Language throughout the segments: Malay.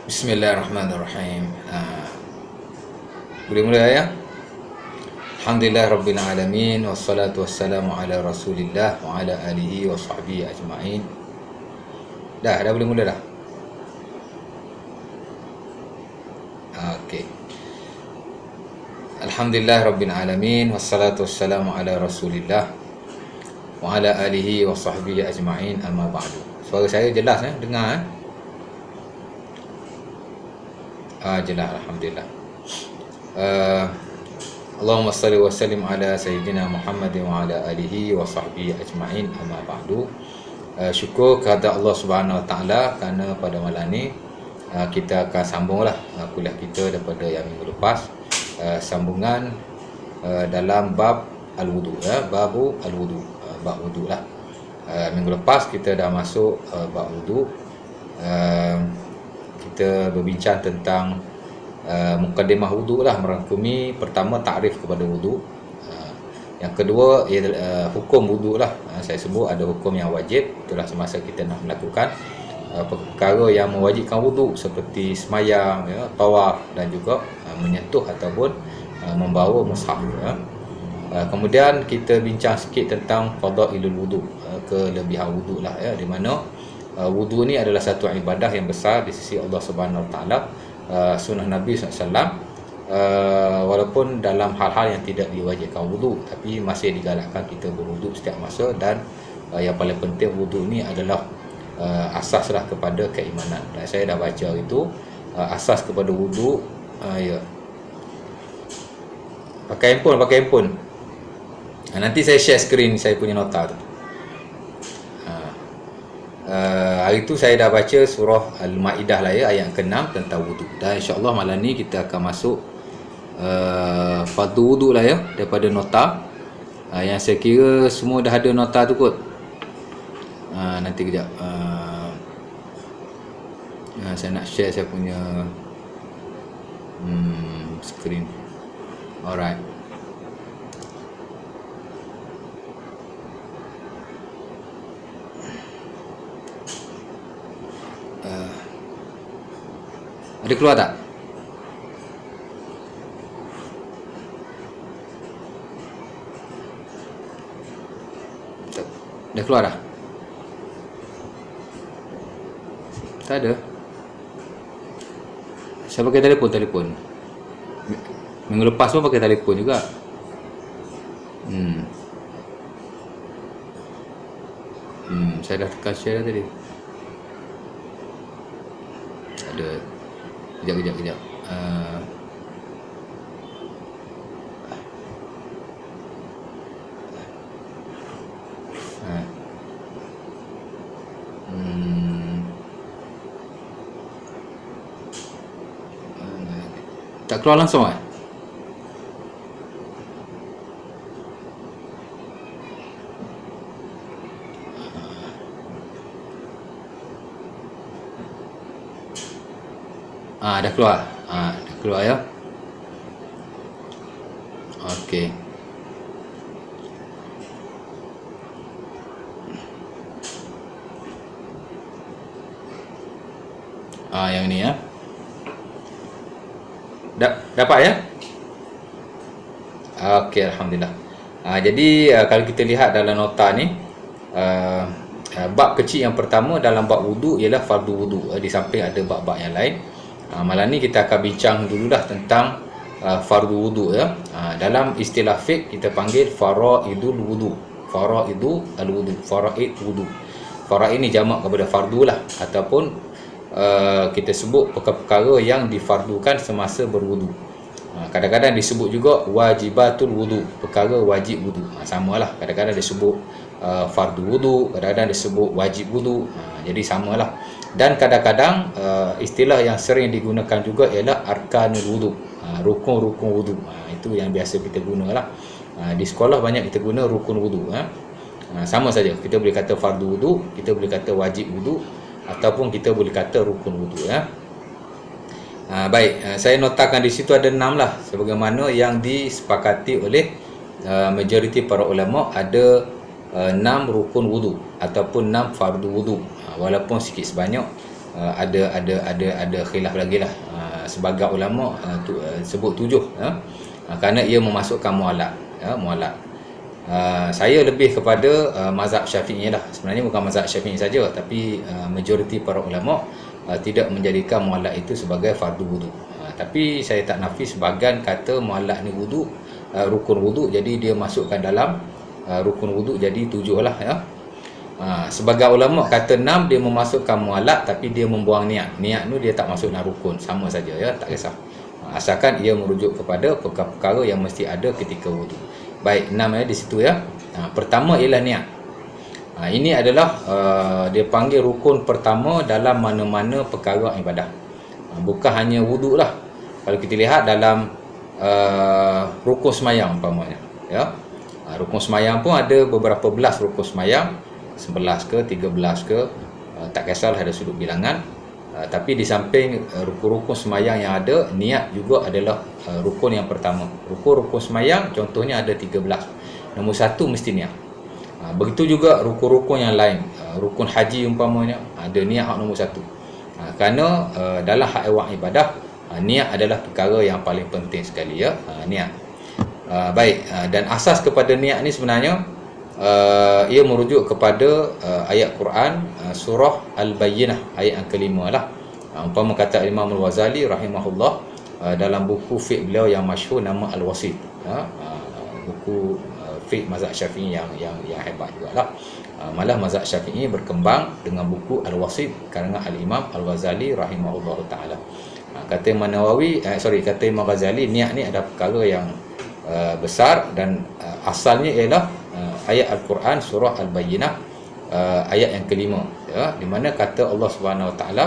Bismillahirrahmanirrahim. Boleh mula ya? Alhamdulillah Rabbil Alamin. Wassalatu wassalamu ala Rasulillah wa ala alihi wa sahbihi ajma'in. Dah boleh mula dah. Okey. Alhamdulillah Rabbil Alamin. Wassalatu wassalamu ala Rasulillah wa ala alihi wa sahbihi ajma'in. Amma ba'du. Suara saya jelas dengar jelas, alhamdulillah. Allahumma salli wa sallim ala sayyidina Muhammadin wa ala alihi wa sahbihi ajma'in, amma ba'du. Syukur kepada Allah Subhanahu wa taala kerana pada malam ni kita akan sambunglah kuliah kita daripada yang minggu lepas, sambungan dalam bab al-wudu, babu al-wudu, bab wudu lah. Minggu lepas kita dah masuk bab wudu. Kita berbincang tentang mukaddimah wudu lah, merangkumi pertama takrif kepada wudu, yang kedua ialah hukum wudu lah. Saya sebut ada hukum yang wajib, itulah semasa kita nak melakukan perkara yang mewajibkan wudu seperti semayang, tawaf dan juga menyentuh ataupun membawa mushaf. Kemudian kita bincang sikit tentang fadailul wudu, kelebihan wudu lah, di mana wudu ni adalah satu ibadah yang besar di sisi Allah Subhanahu Wa Taala. Sunnah Nabi SAW, walaupun dalam hal-hal yang tidak diwajibkan wudu, tapi masih digalakkan kita berwudu setiap masa. Dan yang paling penting, wudu ni adalah asas lah kepada keimanan. Dan saya dah baca itu, asas kepada wudu. Ya, pakai handphone. Nanti saya share skrin saya punya nota tu. Hari tu saya dah baca surah Al-Ma'idah lah, ayat ke-6 tentang wudu. Dan insyaAllah malam ni kita akan masuk fardu wudu lah daripada nota. Yang saya kira semua dah ada nota tu kot. Nanti kejap, saya nak share saya punya skrin. Alright. Ada keluar tak? Dah keluar dah? Tak ada. Saya pakai telefon. Minggu lepas pun pakai telefon juga. Saya dah tekan share tadi. Ada. Kejap. Tak keluar langsung dah keluar ya. Okey. Yang ni ya. Dapat ya? Okey, alhamdulillah. Jadi kalau kita lihat dalam nota ni, bab kecil yang pertama dalam bab wudu ialah fardu wudu. Di samping ada bab-bab yang lain. Malam ni kita akan bincang dululah tentang fardu wudu ya. Dalam istilah fiqh kita panggil faraidul wudu. Faraidu al-wudu, faraid wudu. Faraid ni jamak kepada fardu lah, ataupun kita sebut perkara-perkara yang difardukan semasa berwudu. Kadang-kadang disebut juga wajibatul wudu, perkara wajib wudu. Samalah, kadang-kadang disebut fardu wudu, kadang-kadang disebut wajib wudu. Jadi samalah. Dan kadang-kadang istilah yang sering digunakan juga ialah arkanul wudu, rukun-rukun wudu. Itu yang biasa kita gunalah. Di sekolah banyak kita guna rukun wudu. Sama saja, kita boleh kata fardu wudu, kita boleh kata wajib wudu, ataupun kita boleh kata rukun wudu ya. Baik, saya notakan di situ ada 6 lah, sebagaimana yang disepakati oleh majoriti para ulama. Ada 6 rukun wudu ataupun 6 fardu wudu. Walaupun sikit sebanyak ada khilaf lagi lah. Sebagai ulama sebut 7 kerana ia memasukkan muallaq, muallaq. Saya lebih kepada mazhab Syafi'i lah. Sebenarnya bukan mazhab Syafi'i saja, tapi majoriti para ulama tidak menjadikan muallaq itu sebagai fardu wudu. Tapi saya tak nafi sebahagian kata muallaq ni wudu, rukun wudu, jadi dia masukkan dalam rukun wudu, jadi 7 lah ya. Sebagai ulama kata 6 dia memasukkan muallaq, tapi dia membuang niat. Niat tu dia tak masuk dalam rukun, sama saja ya, tak kisah. Asalkan ia merujuk kepada perkara-perkara yang mesti ada ketika wudu. Baik, 6 di situ ya. Pertama ialah niat. Ini adalah dia panggil rukun pertama dalam mana-mana perkara ibadah. Bukan hanya wudu lah. Kalau kita lihat dalam rukun semayang umpamanya ya. Rukun semayang pun ada beberapa belas rukun semayang, 11 ke 13 ke, tak kisahlah ada sudut bilangan. Tapi di samping rukun-rukun semayang yang ada, niat juga adalah rukun yang pertama. Rukun-rukun semayang contohnya ada 13. Nombor 1 mesti niat. Begitu juga rukun-rukun yang lain. Rukun haji umpamanya ada niat hak nombor 1. Kerana dalam hak awak ibadah, niat adalah perkara yang paling penting sekali ya, niat. Baik, dan asas kepada niat ni sebenarnya ia merujuk kepada ayat Quran surah Al-Bayyinah ayat yang kelima lah. Umpama kata Imam Al-Ghazali rahimahullah dalam buku fiqh beliau yang masyhur nama Al-Wasit, buku fiqh mazhab Syafi'i yang hebat jugalah. Malah mazhab Syafi'i berkembang dengan buku Al-Wasit karangan Al-Imam Al-Ghazali rahimahullah taala. Kata Imam Nawawi, kata Imam Ghazali, niat ni ada perkara yang besar dan asalnya ialah ayat Al-Quran surah Al-Bayyinah ayat yang kelima ya, di mana kata Allah Subhanahu wa taala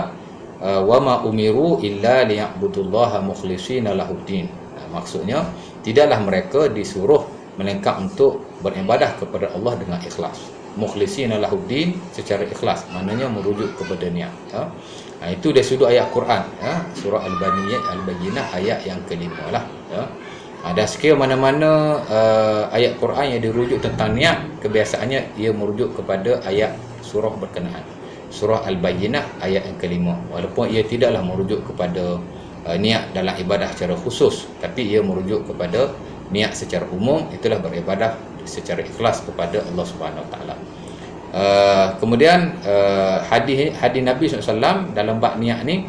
wa ma umiru illa liya'budullaha mukhlishina lahuddin. Maksudnya tidaklah mereka disuruh melainkan untuk beribadah kepada Allah dengan ikhlas. Mukhlishina lahuddin secara ikhlas, maknanya merujuk kepada niat ya. Itu dari sudut ayat Quran ya, surah Al-Bayyinah ayat yang kelima lah ya. Dan sekiranya mana-mana ayat Quran yang dirujuk tentang niat, kebiasaannya ia merujuk kepada ayat surah berkenaan. Surah Al-Bayyinah ayat yang kelima. Walaupun ia tidaklah merujuk kepada niat dalam ibadah secara khusus, tapi ia merujuk kepada niat secara umum, itulah beribadah secara ikhlas kepada Allah Subhanahu Wa Taala. Kemudian hadis Nabi SAW dalam bab niat ni,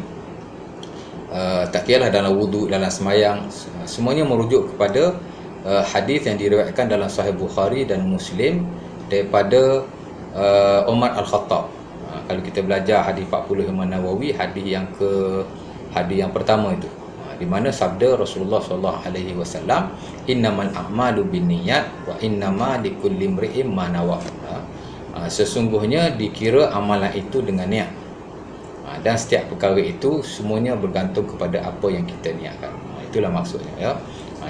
tak kiralah dalam wudu, dalam semayang, semuanya merujuk kepada hadis yang diriwayatkan dalam Sahih Bukhari dan Muslim daripada Umar Al-Khattab. Kalau kita belajar hadis 40 Imam Nawawi, hadis yang pertama itu, di mana sabda Rasulullah sallallahu alaihi wasallam, innamal a'malu binniyat wa innama likulli imri'in ma nawa. Sesungguhnya dikira amalan itu dengan niat. Dan setiap perkara itu semuanya bergantung kepada apa yang kita niatkan. Itulah maksudnya ya.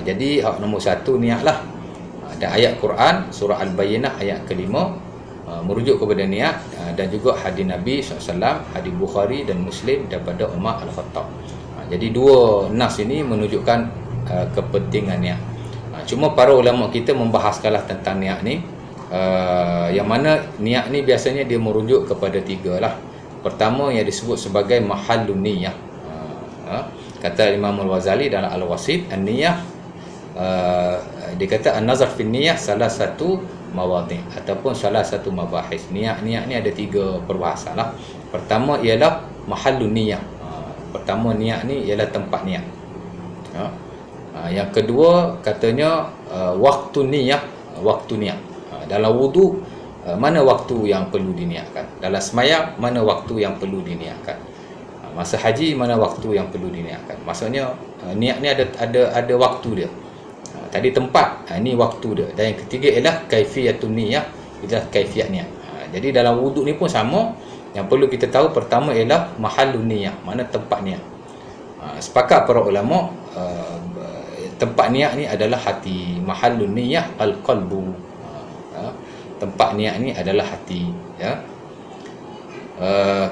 Jadi hak nombor 1 niatlah. Dan ayat Quran surah Al-Bayyinah ayat kelima merujuk kepada niat, dan juga hadis Nabi SAW, hadis Bukhari dan Muslim daripada Umar Al-Khattab. Jadi dua nas ini menunjukkan kepentingan niat. Cuma para ulama kita membahaskanlah tentang niat ni, yang mana niat ni biasanya dia merujuk kepada 3 lah. Pertama yang disebut sebagai mahallun niyah. Kata Imam Al-Ghazali dalam Al-Wasit, an-niyah, dia kata an-nazar fi niyah salah satu mawadhi' ataupun salah satu mabahis. Niat ni ada 3 perbahasan lah. Pertama ialah mahallun niyah. Pertama niat ni ialah tempat niat. Yang kedua katanya waktu niat. Dalam wudu, mana waktu yang perlu diniatkan? Dalam semayang, mana waktu yang perlu diniatkan? Masa haji, mana waktu yang perlu diniatkan? Maksudnya niat ni ada waktu dia. Tadi tempat, ini waktu dia. Dan yang ketiga ialah kaifiyatun niyah, ialah kaifiat niat. Jadi dalam wudu ni pun sama. Yang perlu kita tahu pertama ialah mahallun niyah, mana tempat niat. Sepakat para ulama, tempat niat ni adalah hati. Mahallun niyah al-qalbu. Tempat niat ni adalah hati ya.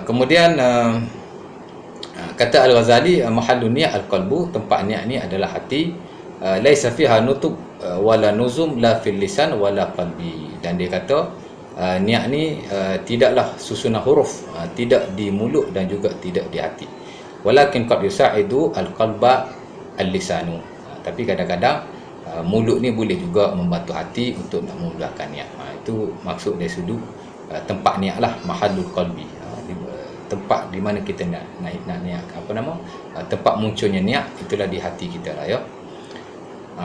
Kemudian kata Al-Ghazali, mahallun niyah al-qalbu, tempat niat ni adalah hati. Laisa fiha nutub wala nuzum la fil lisan wala qalbi. Dan dia kata niat ni tidaklah susunan huruf, tidak di mulut dan juga tidak di hati. Walakin qad yusa'idu al-qalba al-lisanu. Tapi kadang-kadang mulut ni boleh juga membantu hati untuk nak memudahkan niat. Itu maksud dari sudut tempat niat lah, mahallul qalbi. Tempat di mana kita nak niat, tempat munculnya niat itulah di hati kita lah, ya.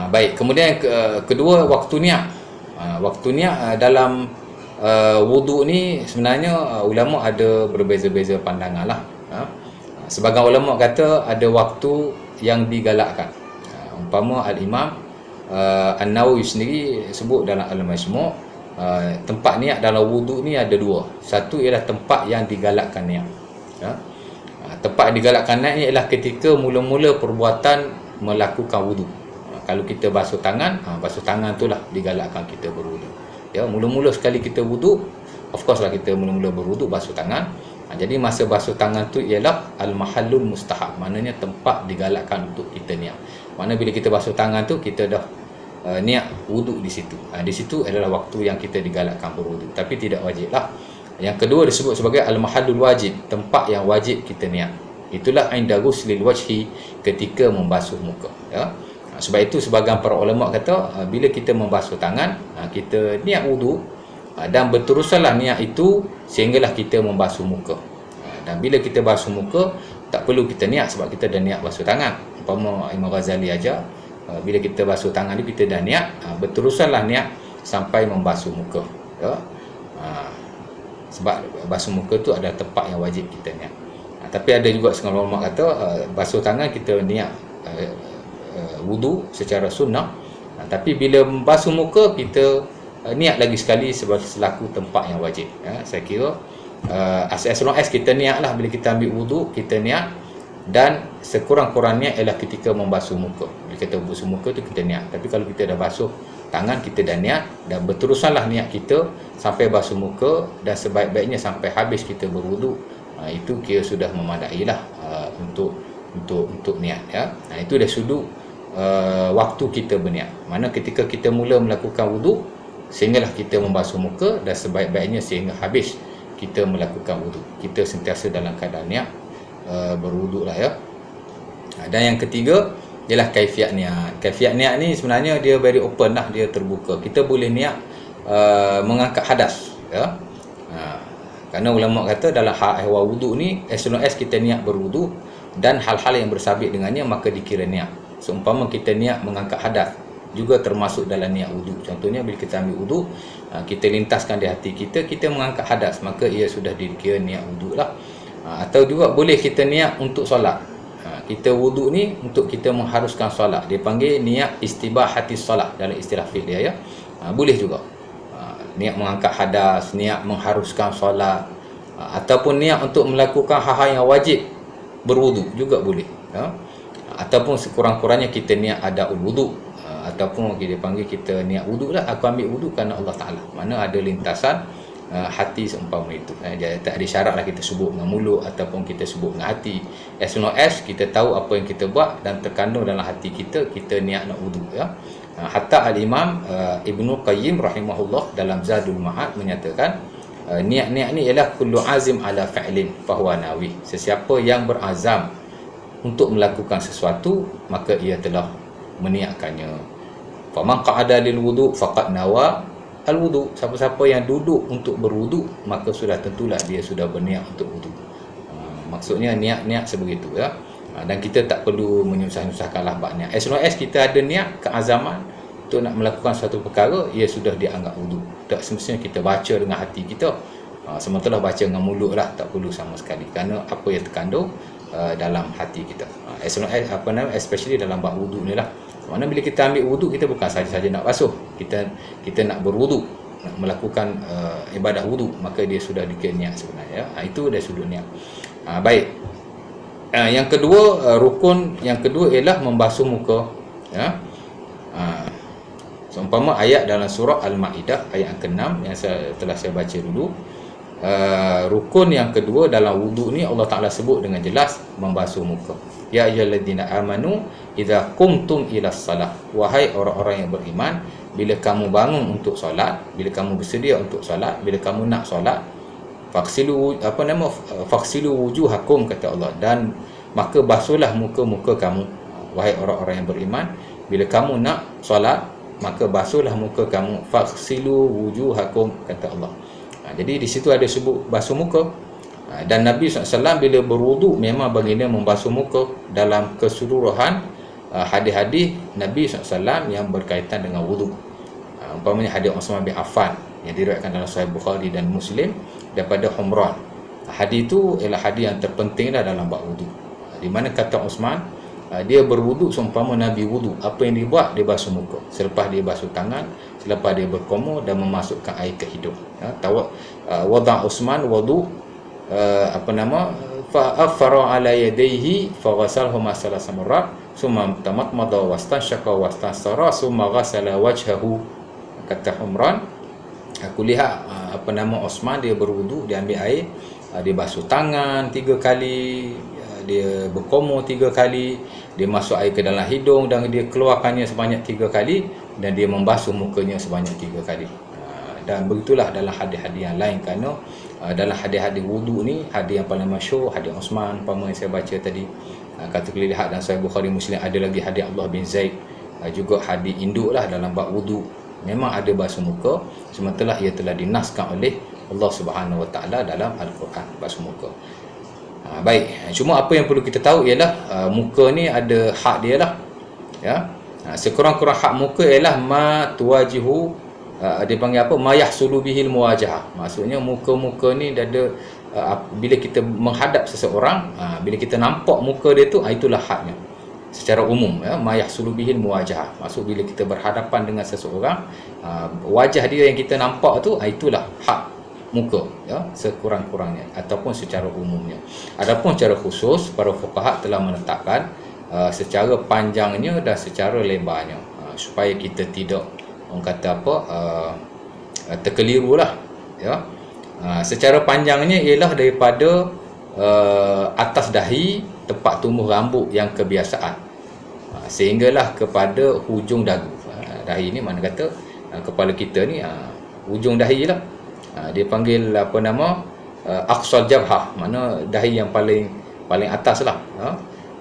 Baik, kemudian kedua, waktu niat. Waktu niat dalam wuduk ni sebenarnya ulama ada berbeza-beza pandangan lah. Sebahagian ulama kata ada waktu yang digalakkan. Umpama Al-Imam An-Nawawi sendiri sebut dalam Al-Majmu', tempat niat dalam wuduk ni ada dua. Satu ialah tempat yang digalakkan niat. Tempat yang digalakkan niat ni ialah ketika mula-mula perbuatan melakukan wuduk. Kalau kita basuh tangan tu lah digalakkan kita berwuduk. Ya, mula-mula sekali kita wuduk, of course lah kita mula-mula berwuduk basuh tangan. Jadi masa basuh tangan tu ialah al-mahallul mustahab, maknanya tempat digalakkan untuk kita niat. Mana bila kita basuh tangan tu kita dah niat wuduk di situ. Di situ adalah waktu yang kita digalakkan berwuduk, tapi tidak wajib lah. Yang kedua disebut sebagai al-mahallul wajib, tempat yang wajib kita niat. Itulah inda ghuslil wajhi, ketika membasuh muka, ya. Sebab itu sebahagian para ulama kata bila kita membasuh tangan, kita niat wuduk dan berterusanlah niat itu sehinggalah kita membasuh muka. Dan bila kita basuh muka tak perlu kita niat sebab kita dah niat basuh tangan. Umpama Imam Ghazali ajar, bila kita basuh tangan tu kita dah niat, berterusanlah niat sampai membasuh muka, ya. Sebab basuh muka tu adalah tempat yang wajib kita niat. Tapi ada juga setengah ulama kata basuh tangan kita niat wudu secara sunnah, tapi bila basuh muka kita niat lagi sekali selaku tempat yang wajib, ya. Saya kira as long as kita niat lah, bila kita ambil wudu kita niat, dan sekurang-kurangnya ialah ketika membasuh muka. Bila kita basuh muka tu kita niat, tapi kalau kita dah basuh tangan kita dah niat, dan berterusanlah niat kita sampai basuh muka, dan sebaik-baiknya sampai habis kita berwudu, itu kira sudah memadai lah untuk niat, ya. Itu dah sudut waktu kita berniat. Mana ketika kita mula melakukan wuduk sehinggalah kita membasuh muka, dan sebaik-baiknya sehingga habis kita melakukan wuduk. Kita sentiasa dalam keadaan niat berwuduk lah, ya. Dan yang ketiga ialah kaifiat niat. Kaifiat niat ni sebenarnya dia very open lah, dia terbuka. Kita boleh niat mengangkat hadas, ya. Kerana ulama kata dalam hal ehwal wuduk ni, as long as kita niat berwuduk dan hal-hal yang bersabit dengannya, maka dikira niat. Seumpama kita niat mengangkat hadas juga termasuk dalam niat wuduk. Contohnya bila kita ambil wuduk, kita lintaskan di hati kita, kita mengangkat hadas, maka ia sudah dikira niat wuduk lah. Atau juga boleh kita niat untuk solat. Kita wuduk ni untuk kita mengharuskan solat, dia panggil niat istibahatis solat dalam istilah fiqh dia, ya. Boleh juga niat mengangkat hadas, niat mengharuskan solat, ataupun niat untuk melakukan hal-hal yang wajib berwuduk juga boleh, ya. Ataupun sekurang-kurangnya kita niat adaul wuduk, ataupun kita panggil kita niat wuduk lah, aku ambil wuduk kerana Allah Ta'ala. Mana ada lintasan hati seumpama itu. Dia tak ada syarat lah kita sebut dengan mulut ataupun kita sebut dengan hati. As long as kita tahu apa yang kita buat dan terkandung dalam hati kita, kita niat nak wuduk, ya. Hatta Al-Imam Ibnu Qayyim rahimahullah dalam Zadul Ma'ad menyatakan niat-niat ni ialah kullu azim ala fa'lin fahuwa nawi. Sesiapa yang berazam untuk melakukan sesuatu, maka ia telah meniatkannya. Faman qa'ada lil wudu faqad nawa al wudu. Siapa-siapa yang duduk untuk berwuduk, maka sudah tentulah dia sudah berniat untuk wuduk. Maksudnya niat-niat sebegitu, ya. Dan kita tak perlu menyusah-nyusahkan lafaz niat. As long as kita ada niat keazaman untuk nak melakukan suatu perkara, ia sudah dianggap wuduk. Tak semestinya kita baca dengan hati kita, sementara baca dengan mulut lah, tak perlu sama sekali, kerana apa yang terkandung dalam hati kita. As long as especially dalam bab wuduk ni lah. Mana bila kita ambil wuduk, kita bukan saja-saja nak basuh, kita nak berwuduk, nak melakukan ibadah wuduk, maka dia sudah dikira niat sebenarnya, ya. Itu dari sudut niat. Baik. Yang kedua, rukun yang kedua ialah membasuh muka, ya. Seumpama ayat dalam surah Al-Maidah ayat ke-6 yang telah saya baca dulu, rukun yang kedua dalam wudu ni Allah Taala sebut dengan jelas membasuh muka. Ya ayyuhalladzina amanu idza qumtum ila salah, wahai orang-orang yang beriman, bila kamu bangun untuk solat, bila kamu bersedia untuk solat, bila kamu nak solat, faksilu wujuhakum, kata Allah, dan maka basuhlah muka-muka kamu. Wahai orang-orang yang beriman, bila kamu nak solat, maka basuhlah muka kamu. Faksilu wujuhakum, kata Allah. Jadi di situ ada sebut basuh muka. Dan Nabi SAW bila berwuduk memang baginda membasuh muka. Dalam keseluruhan hadis-hadis Nabi SAW yang berkaitan dengan wuduk, umpamanya hadis Uthman bin Affan yang diriwayatkan dalam Sahih Bukhari dan Muslim daripada Humran. Hadis itu ialah hadis yang terpenting dalam bab wuduk, di mana kata Uthman, dia berwuduk seumpama Nabi wuduk. Apa yang dia buat? Dia basuh muka. Selepas dia basuh tangan, selepas dia berkumur dan memasukkan air ke hidung. Wada' Uthman wuduk fa'afara ala yadayhi faghasalhuma salasa marrat summa tamatmada wastanshaqa wastansara summa ghasala wajhahu. Kata Humran, aku lihat Uthman dia berwuduk, dia ambil air, dia basuh tangan 3 kali, dia berkumur 3 kali, dia masuk air ke dalam hidung dan dia keluarkannya sebanyak 3 kali, dan dia membasuh mukanya sebanyak 3 kali. Dan begitulah dalam hadis-hadis yang lain, kerana dalam hadis-hadis wudu ni, hadis yang paling masyhur hadis Uthman umpama yang saya baca tadi. Kata kita lihat dalam Sahih Bukhari Muslim, ada lagi hadis Abdullah bin Zaid, juga hadis induk lah dalam bab wudu. Memang ada basuh muka, sementara ia telah dinaskan oleh Allah Subhanahu Wa Taala dalam Al-Quran, basuh muka. Baik, cuma apa yang perlu kita tahu ialah muka ni ada hak dia lah, ya. Sekurang-kurang hak muka ialah ma tuwajihu, dia panggil apa, ma yahsulu bihil muwajahah. Maksudnya muka-muka ni dia ada, bila kita menghadap seseorang, bila kita nampak muka dia tu, itulah haknya secara umum, ya. Ma yahsulu bihil muwajahah, maksud bila kita berhadapan dengan seseorang, wajah dia yang kita nampak tu, itulah hak muka, ya, sekurang-kurangnya ataupun secara umumnya. Adapun secara khusus, para fuqaha telah menetapkan secara panjangnya dan secara lebarnya, supaya kita tidak, orang kata apa, terkeliru lah, ya. Secara panjangnya ialah daripada atas dahi tempat tumbuh rambut yang kebiasaan, sehinggalah kepada hujung dagu. Dahi ni mana kata kepala kita ni, hujung dahi lah. Dia panggil aqsal jabhah, mana dahi yang paling atas lah,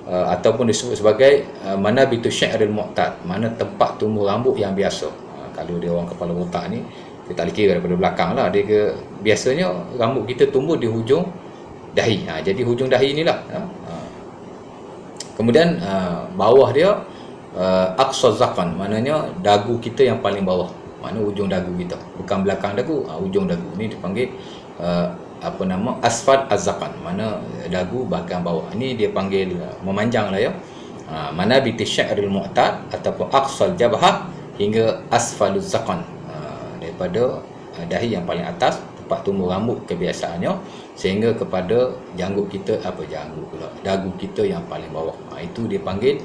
ataupun disebut sebagai manabitu syi'ril mu'tad, mana tempat tumbuh rambut yang biasa. Kalau dia orang kepala otak ni, dia tak kira daripada belakang lah, dia biasanya rambut kita tumbuh di hujung dahi. Jadi hujung dahi inilah, kemudian bawah dia aqsal zaqan, maknanya dagu kita yang paling bawah, mana ujung dagu kita, bukan belakang dagu, ujung dagu ni dipanggil asfal az-zaqan, mana dagu bahagian bawah. Ini dia panggil memanjang lah, ya. Mana bi syi'ril mu'tad ataupun aqsal jabhah hingga asfaluz zaqan, daripada dahi yang paling atas tempat tumbuh rambut kebiasaannya, sehingga kepada janggut kita, dagu kita yang paling bawah. Itu dia panggil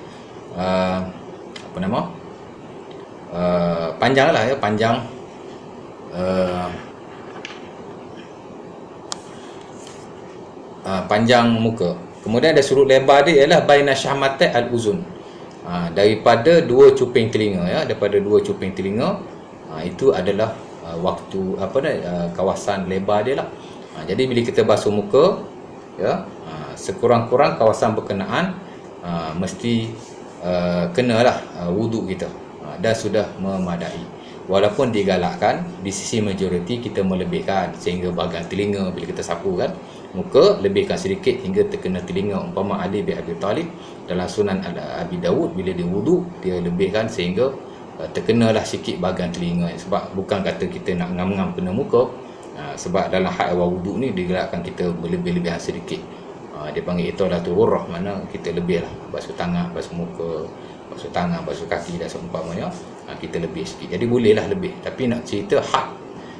panjang lah, ya, panjang panjang muka. Kemudian ada sudut lebar dia ialah baina syahmatai al-uzun, daripada 2 cuping telinga, ya, daripada 2 cuping telinga, itu adalah waktu kawasan lebar dia lah. Jadi bila kita basuh muka, ya, sekurang-kurang kawasan berkenaan mesti kenalah wuduk kita, dan sudah memadai. Walaupun digalakkan di sisi majoriti kita melebihkan sehingga bahagian telinga, bila kita sapu kan muka, lebihkan sedikit hingga terkena telinga. Umpama Ali bin Abi Talib dalam Sunan Abi Dawud, bila dia wuduk, dia lebihkan sehingga terkenalah sikit bahagian telinga. Sebab bukan kata kita nak ngam-ngam kena muka, sebab dalam hak awal wuduk ni digalakkan kita berlebih-lebihan sedikit. Dia panggil italatul ghurrah, mana kita lebih lah, basuh tangan, basuh muka, basuh tangan, basuh kaki dan seumpamanya, kita lebih sikit. Jadi bolehlah lebih, tapi nak cerita had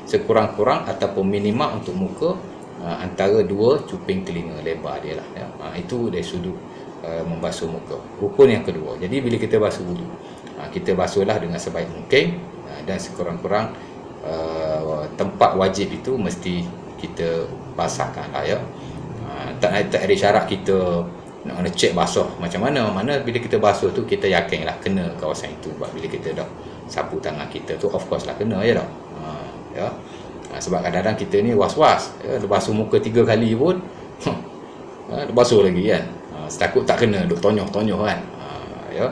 sekurang-kurang ataupun minima untuk muka, antara 2 cuping telinga lebar dia lah, ya. Itu dari sudut membasuh muka. Rukun yang kedua, jadi bila kita basuh wudu, kita basuhlah dengan sebaik mungkin, dan sekurang-kurang tempat wajib itu mesti kita basahkan lah ya. Tak ada syarat kita nak kena cek basuh macam mana bila kita basuh tu kita yakin lah kena kawasan itu. Sebab bila kita dah sapu tangan kita tu of course lah kena ya tak. Ya. Sebab kadang-kadang kita ni was-was ya, dia basuh muka 3 kali pun dia basuh lagi kan. Takut tak kena duk tonyoh-tonyoh kan. Ya.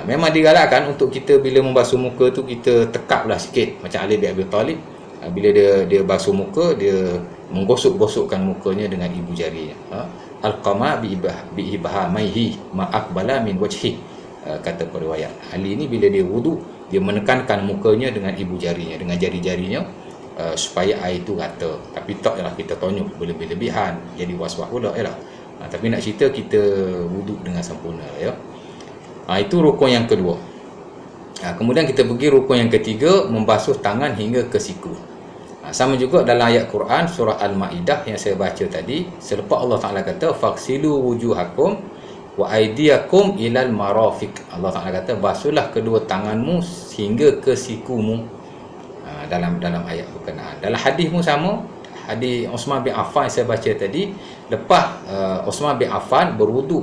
Memang digalakkan untuk kita bila membasuh muka tu kita tekaplah sikit macam Ali bin Abi Talib. Bila dia basuh muka, dia menggosok-gosokkan mukanya dengan ibu jarinya. Alqama bi ibhamaihi ma aqbala min wajhi, kata periwayat. Ali ni bila dia wudu, dia menekankan mukanya dengan ibu jarinya, dengan jari-jarinya, supaya air itu rata. Tapi taklah kita tonyuk berlebih-lebihan, jadi was-was pula ya. Tapi nak cerita kita wudu dengan sempurna ya. Itu rukun yang kedua. Kemudian kita pergi rukun yang ketiga, membasuh tangan hingga ke siku. Sama juga dalam ayat Quran surah Al-Maidah yang saya baca tadi, selepas Allah Taala kata faksilu wujuhakum wa aydiyakum ilal marafiq. Allah Taala kata basuhlah kedua tanganmu hingga ke sikumu. Dalam ayat berkenaan. Dalam hadis pun sama, hadis Uthman bin Affan yang saya baca tadi, lepas Uthman bin Affan berwuduk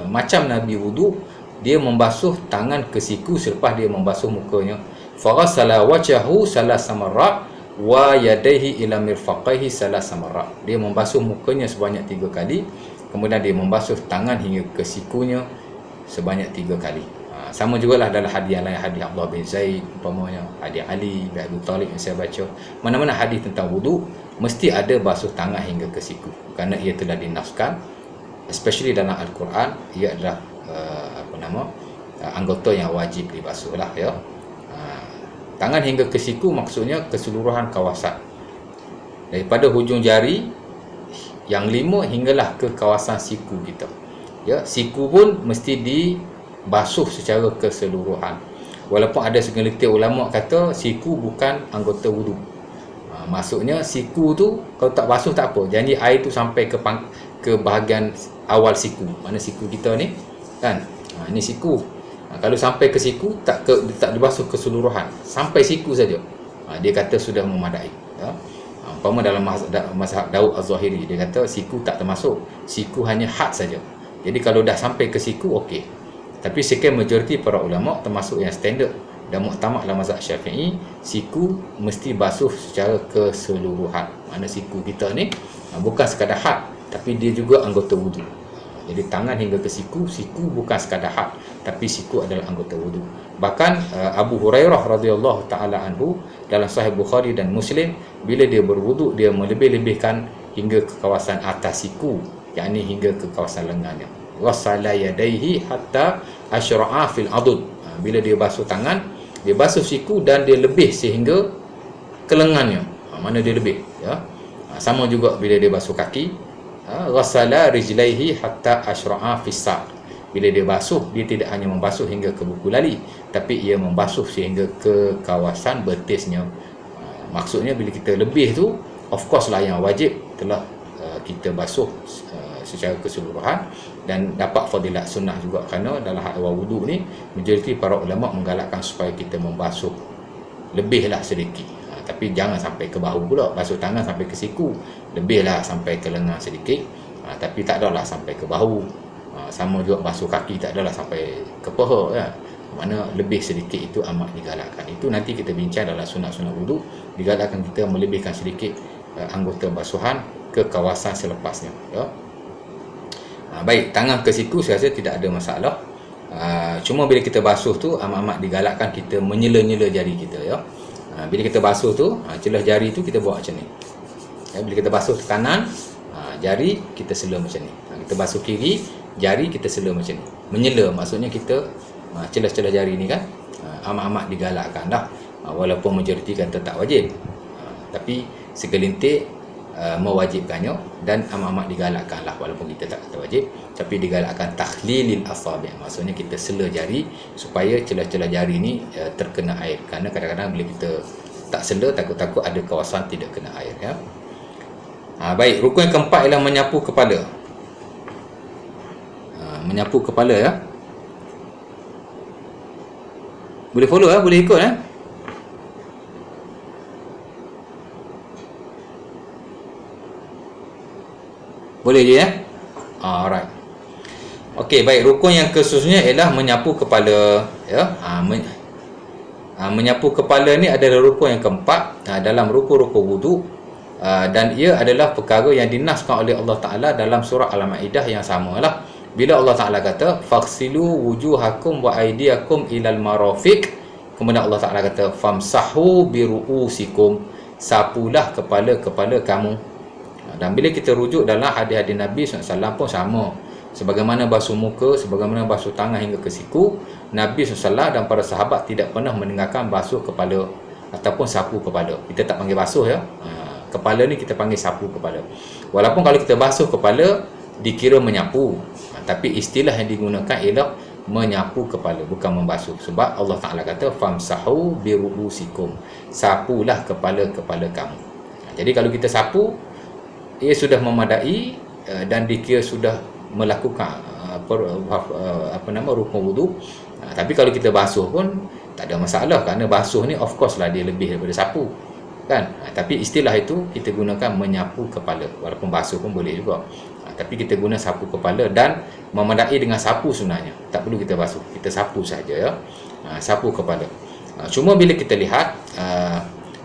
macam Nabi wuduk, dia membasuh tangan ke siku selepas dia membasuh mukanya. Faghasala wajhahu salasa marrat wa yadayhi ila mirfaqaihi salasa marrat. Dia membasuh mukanya sebanyak 3 kali, kemudian dia membasuh tangan hingga ke sikunya sebanyak 3 kali. Sama jugalah dalam hadis yang lain, hadis Abdullah bin Zaid umpamanya, hadis Ali bin Abi Talib yang saya baca. Mana-mana hadis tentang wuduk mesti ada basuh tangan hingga ke siku, kerana ia telah dinaskan, especially dalam Al-Quran, ia adalah anggota yang wajib dibasuh lah ya. Tangan hingga ke siku maksudnya keseluruhan kawasan, daripada hujung jari yang 5 hinggalah ke kawasan siku kita ya. Siku pun mesti dibasuh secara keseluruhan, walaupun ada segelintir ulama kata siku bukan anggota wudu. Maksudnya siku tu kalau tak basuh tak apa, janji air tu sampai ke bahagian awal siku. Mana siku kita ni kan, ini siku. Kalau sampai ke siku tak dibasuh keseluruhan, sampai siku saja, dia kata sudah memadai ya. Umpama dalam mazhab Daud Az-Zahiri, dia kata siku tak termasuk, siku hanya had saja. Jadi kalau dah sampai ke siku okey. Tapi sekian majoriti para ulama termasuk yang standard dan muktamad dalam mazhab Syafi'i, siku mesti basuh secara keseluruhan. Mana siku kita ni bukan sekadar had, tapi dia juga anggota wudu. Jadi tangan hingga ke siku bukan sekadar had, tapi siku adalah anggota wudu. Bahkan Abu Hurairah radhiyallahu taala anhu dalam Sahih Bukhari dan Muslim, bila dia berwudu dia melebih-lebihkan hingga ke kawasan atas siku, yakni hingga ke kawasan lengannya. Wasala yadaihi hatta asyra'a fil adud. Bila dia basuh tangan, dia basuh siku dan dia lebih sehingga ke lengannya. Mana dia lebih ya. Sama juga bila dia basuh kaki, ghasala rijlaihi hatta asyra'a fis saq. Bila dia basuh, dia tidak hanya membasuh hingga ke buku lali, tapi ia membasuh sehingga ke kawasan betisnya. Maksudnya bila kita lebih tu, of course lah yang wajib telah kita basuh secara keseluruhan, dan dapat fadilat sunnah juga, kerana dalam awal wudu ni majoriti para ulama menggalakkan supaya kita membasuh lebihlah sedikit, tapi jangan sampai ke bahu pula. Basuh tangan sampai ke siku, lebihlah sampai ke lengan sedikit, tapi tak adalah sampai ke bahu. Sama juga basuh kaki tak adalah sampai ke paha ya. Mana lebih sedikit itu amat digalakkan. Itu nanti kita bincang dalam sunat-sunat wudu, digalakkan kita melebihkan sedikit anggota basuhan ke kawasan selepasnya ya. Baik, tangan ke siku saya rasa tidak ada masalah. Cuma bila kita basuh tu amat-amat digalakkan kita menyela-nyela jari kita ya. Bila kita basuh tu, celah jari tu kita buat macam ni ya. Bila kita basuh kanan, jari kita sela macam ni. Kita basuh kiri, jari kita sela macam ni. Menyela maksudnya kita celah-celah jari ni kan amat-amat digalakkan dah. Walaupun majoriti kata tak wajib, tapi segelintir mewajibkannya, dan amat-amat digalakkan lah walaupun kita tak kata wajib, tapi digalakkan takhlilil asabi'. Maksudnya kita sela jari supaya celah-celah jari ni terkena air, kerana kadang-kadang bila kita tak sela takut-takut ada kawasan tidak kena air ya. Baik, rukun yang keempat ialah menyapu kepala. Menyapu kepala ya. Boleh follow ya, boleh ikut ya. Boleh je ya? Alright. Okey, baik. Rukun yang keseterusnya ialah menyapu kepala, ya. Menyapu kepala ni adalah rukun yang keempat dalam rukun-rukun wudu, dan ia adalah perkara yang dinaskan oleh Allah Ta'ala dalam surah Al-Ma'idah yang samalah. Bila Allah Ta'ala kata faghsilu wujuhakum wa aydiyakum ilal marafiq, kemudian Allah Ta'ala kata famsahu biru'usikum, sapulah kepala-kepala kamu. Dan bila kita rujuk dalam hadis-hadis Nabi SAW pun sama. Sebagaimana basuh muka, sebagaimana basuh tangan hingga ke siku, Nabi SAW dan para sahabat tidak pernah mendengarkan basuh kepala ataupun sapu kepala. Kita tak panggil basuh ya. Kepala ni kita panggil sapu kepala. Walaupun kalau kita basuh kepala dikira menyapu, tapi istilah yang digunakan ialah menyapu kepala, bukan membasuh. Sebab Allah Ta'ala kata famsahu biru'usikum, sapulah kepala-kepala kamu. Jadi kalau kita sapu, ia sudah memadai dan dikira sudah melakukan rukun wudu. Tapi kalau kita basuh pun tak ada masalah, kerana basuh ni of course lah dia lebih daripada sapu kan. Tapi istilah itu kita gunakan menyapu kepala, walaupun basuh pun boleh juga. Tapi kita guna sapu kepala dan memadai dengan sapu sebenarnya. Tak perlu kita basuh, kita sapu saja ya. Sapu kepala. Cuma bila kita lihat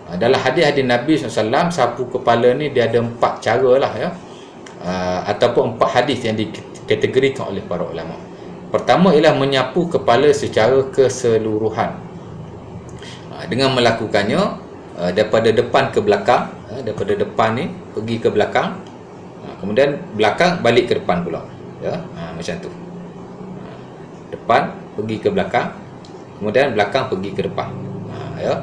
dalam hadis-hadis Nabi SAW, sapu kepala ni dia ada 4 cara lah ya. Ataupun 4 hadis yang dikategorikan oleh para ulama. Pertama ialah menyapu kepala secara keseluruhan. Dengan melakukannya daripada depan ke belakang, daripada depan ni pergi ke belakang, kemudian belakang balik ke depan pula ya. Macam tu. Depan pergi ke belakang, kemudian belakang pergi ke depan ya.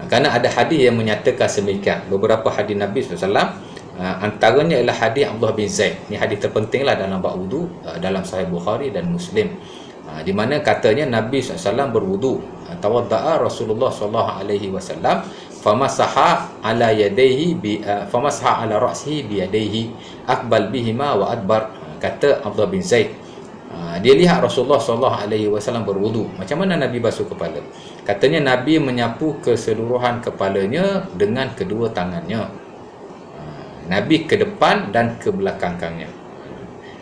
Kerana ada hadis yang menyatakan semikian. Beberapa hadis Nabi SAW, antaranya ialah hadis Abdullah bin Zaid. Ini hadis terpentinglah dalam bab wudu, dalam Sahih Bukhari dan Muslim, di mana katanya Nabi SAW berwudu, tawadda'a Rasulullah SAW, famasaha ala yadayhi famasaha ala ra'sihi bi yadayhi aqbal bihima wa adbar. Kata Abdullah bin Zaid, dia lihat Rasulullah SAW berwudu. Macam mana Nabi basuh kepala? Katanya Nabi menyapu keseluruhan kepalanya dengan kedua tangannya. Nabi ke depan dan ke belakang kakinya.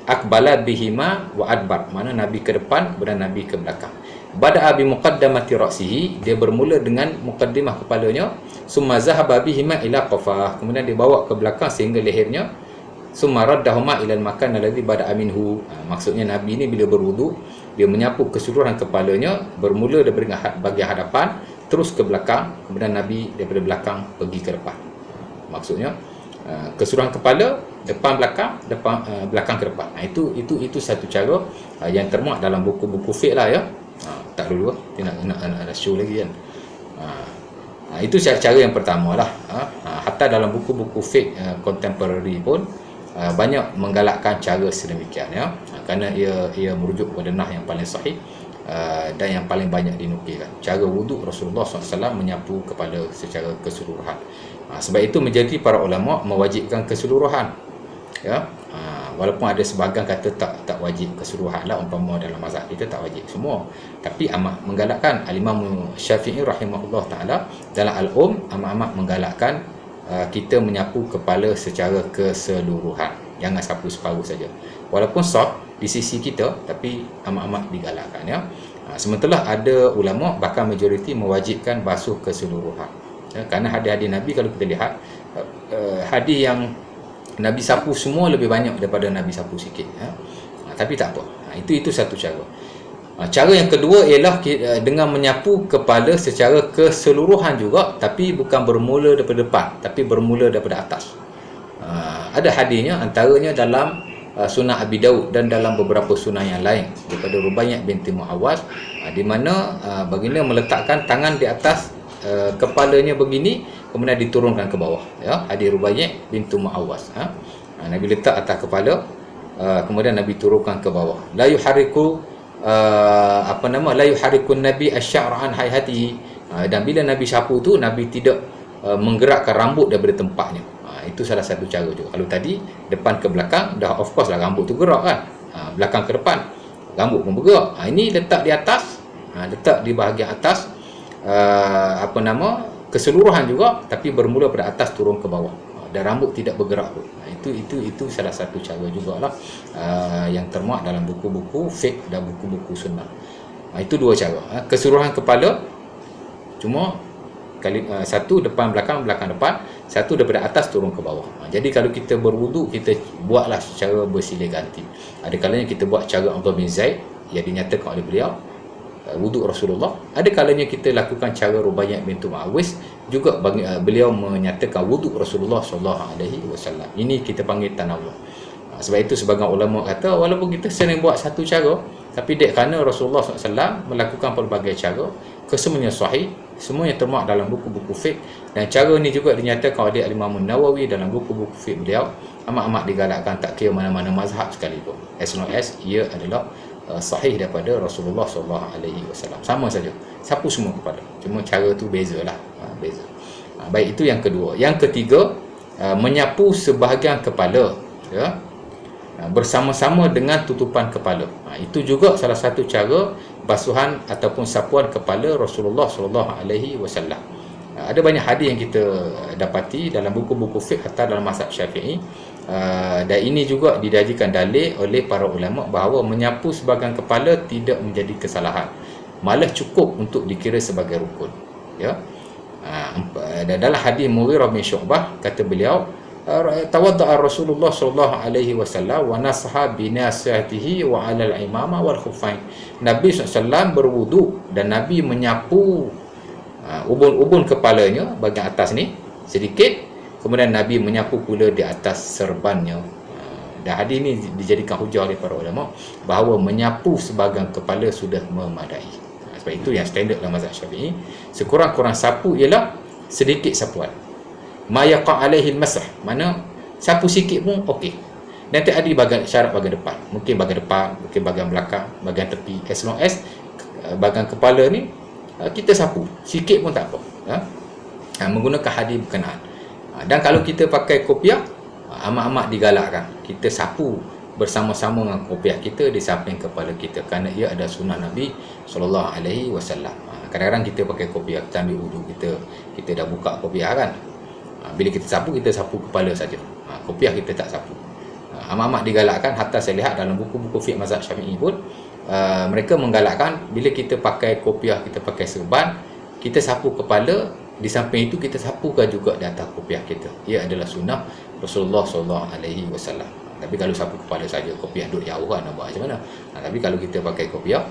Aqbala bihima wa adbar, mana Nabi ke depan kemudian Nabi ke belakang. Bada'a bi muqaddamati ra'sihi, dia bermula dengan muqaddimah kepalanya, summa zahaba bihima ila qafah, kemudian dia bawa ke belakang sehingga lehernya, summa raddahuma ila al-makan alladhi bada'a minhu. Maksudnya Nabi ni bila berwudu, dia menyapu keseluruhan kepalanya, bermula daripada bahagian hadapan terus ke belakang, kemudian Nabi daripada belakang pergi ke depan. Maksudnya keseluruhan kepala, depan belakang, belakang ke depan. Itu satu cara yang termuat dalam buku-buku fiqh lah ya. Tak dulu dia nak ada show lagi kan. Itu cara yang pertama lah. Hatta dalam buku-buku fiqh contemporary pun banyak menggalakkan cara sedemikian ya. Kerana ia merujuk kepada nah yang paling sahih dan yang paling banyak dinukilkan. Cara wuduk Rasulullah SAW menyapu kepala secara keseluruhan. Sebab itu menjadi para ulama mewajibkan keseluruhan ya. Walaupun ada sebahagian kata tak wajib keseluruhan lah, umpama dalam mazhab kita tak wajib semua, tapi amat menggalakkan. Al-Imam Syafi'i rahimahullah ta'ala dalam amat menggalakkan kita menyapu kepala secara keseluruhan, jangan sapu separuh saja. Walaupun sah di sisi kita, tapi amat digalakkan ya. Sementara ada ulama bahkan majoriti mewajibkan basuh keseluruhan ya, kerana hadis-hadis Nabi kalau kita lihat hadis yang Nabi sapu semua lebih banyak daripada Nabi sapu sikit ya. Tapi tak apa. Itu satu cara. Cara yang kedua ialah dengan menyapu kepala secara keseluruhan juga, tapi bukan bermula daripada depan, tapi bermula daripada atas. Ada hadisnya, antaranya dalam Sunnah Abi Daud dan dalam beberapa sunnah yang lain daripada Rubaiyah binti Muawwaz, di mana baginda meletakkan tangan di atas kepalanya begini, kemudian diturunkan ke bawah ya. Hadis Rubaiyah binti Muawwaz Nabi letak atas kepala, kemudian Nabi turunkan ke bawah. La yuhariku la yuharikun nabi asy-sya'ra an hayatihi. Dan bila Nabi sapu tu, Nabi tidak menggerakkan rambut daripada tempatnya. Itu salah satu cara juga. Kalau tadi depan ke belakang, dah of course lah rambut tu gerak kan. Belakang ke depan, rambut pun bergerak. Ini letak di atas, letak di bahagian atas, keseluruhan juga, tapi bermula pada atas turun ke bawah. dan rambut tidak bergerak pun. Itu salah satu cara jugalah yang termuat dalam buku-buku fiqh dan buku-buku sunnah. Itu dua cara. Keseluruhan kepala cuma satu depan belakang, belakang depan, satu daripada atas turun ke bawah. Jadi kalau kita berwuduk, kita buatlah secara bersilih ganti. Ada kalanya kita buat cara Abdullah bin Zaid yang dinyatakan oleh beliau, wuduk Rasulullah. Ada kalanya kita lakukan cara Rubaiyah bintu Muawwis, juga beliau menyatakan wuduk Rasulullah sallallahu alaihi wasallam. Ini kita panggil tanawwu. Sebab itu sebagian ulama kata walaupun kita sering buat satu cara, tapi dek kerana Rasulullah SAW melakukan pelbagai cara, kesemuanya sahih, semuanya termuat dalam buku-buku fiqh, dan cara ini juga dinyatakan oleh Imam Nawawi dalam buku-buku fiqh beliau, amat-amat digalakkan tak kira mana-mana mazhab sekalipun, as long as ia adalah sahih daripada Rasulullah SAW. Sama saja, sapu semua kepala, cuma cara tu bezalah, beza. Baik, itu yang kedua. Yang ketiga, menyapu sebahagian kepala, ya, bersama-sama dengan tutupan kepala. Itu juga salah satu cara basuhan ataupun sapuan kepala Rasulullah sallallahu alaihi wasallam. Ada banyak hadis yang kita dapati dalam buku-buku fiqh atau dalam mazhab Syafi'i, dan ini juga dijadikan dalil oleh para ulama bahawa menyapu sebahagian kepala tidak menjadi kesalahan, malah cukup untuk dikira sebagai rukun, ya. Dan dalam hadis Mughirah bin Syu'bah kata beliau, tawadda'a Rasulullah sallallahu alaihi wasallam wa nasaha bi nasihatihi wa 'ala al-imama wal khuffain. Nabi SAW berwuduk dan Nabi menyapu ubun-ubun kepalanya bahagian atas ni sedikit, kemudian Nabi menyapu pula di atas serbannya. Dan hadis ini dijadikan hujah oleh para ulama bahawa menyapu sebahagian kepala sudah memadai. Sebab itu yang standard dalam mazhab Syafi'i, sekurang-kurang sapu ialah sedikit sapuan. Ma yaqa alaihi al-masah, mana sapu sikit pun okey. Nanti ada bahagian syarat bahagian depan, mungkin bahagian depan, mungkin bahagian belakang, bahagian tepi, as long as bahagian kepala ni kita sapu sikit pun tak apa, menggunakan hadis berkenaan. Dan kalau kita pakai kopiah, amat-amat digalakkan kita sapu bersama-sama dengan kopiah kita di samping kepala kita, kerana ia ada sunnah Nabi sallallahu alaihi wasallam. Kadang-kadang kita pakai kopiah, kita ambil wudu, kita dah buka kopiah kan, bila kita sapu kepala saja, kopiah kita tak sapu. Amat-amat digalakkan. Hatta saya lihat dalam buku-buku fiqh mazhab Syafi'i pun, mereka menggalakkan bila kita pakai kopiah, kita pakai serban, kita sapu kepala, di samping itu kita sapukan juga di atas kopiah kita. Ia adalah sunnah Rasulullah SAW. Tapi kalau sapu kepala saja, kopiah duduk jauh kan, nak buat macam mana? Tapi kalau kita pakai kopiah,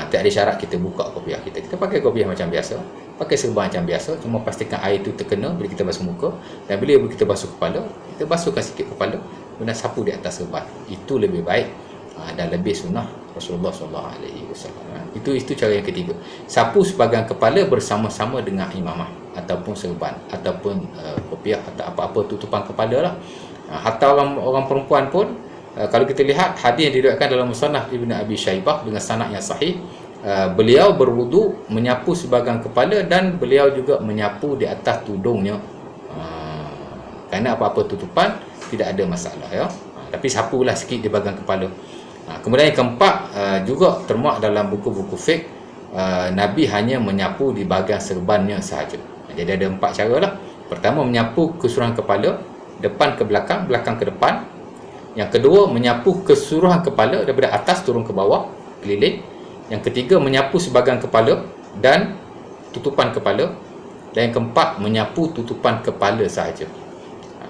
tak ada syarat kita buka kopiah kita. Kita pakai kopiah macam biasa, pakai serban macam biasa, cuma pastikan air itu terkena bila kita basuh muka, dan bila kita basuh kepala, kita basuhkan sikit kepala, kemudian sapu di atas serban. Itu lebih baik dan lebih sunnah Rasulullah SAW. Itu cara yang ketiga. Sapu sebahagian kepala bersama-sama dengan imamah ataupun serban ataupun kopiah atau apa-apa tutupan kepala lah. Hatta orang perempuan pun, kalau kita lihat hadis yang diriwayatkan dalam Musannaf Ibn Abi Syaibah dengan sanad yang sahih, beliau berwudu, menyapu sebahagian kepala, dan beliau juga menyapu di atas tudungnya. Kerana apa-apa tutupan tidak ada masalah, ya. Tapi sapulah sikit di bahagian kepala. Kemudian yang keempat, juga termuat dalam buku-buku fiqh, Nabi hanya menyapu di bahagian serbannya sahaja. Jadi ada 4 cara lah. Pertama, menyapu keseluruhan kepala, depan ke belakang, belakang ke depan. Yang kedua, menyapu keseluruhan kepala daripada atas turun ke bawah, keliling. Yang ketiga, menyapu sebahagian kepala dan tutupan kepala. Dan yang keempat, menyapu tutupan kepala sahaja.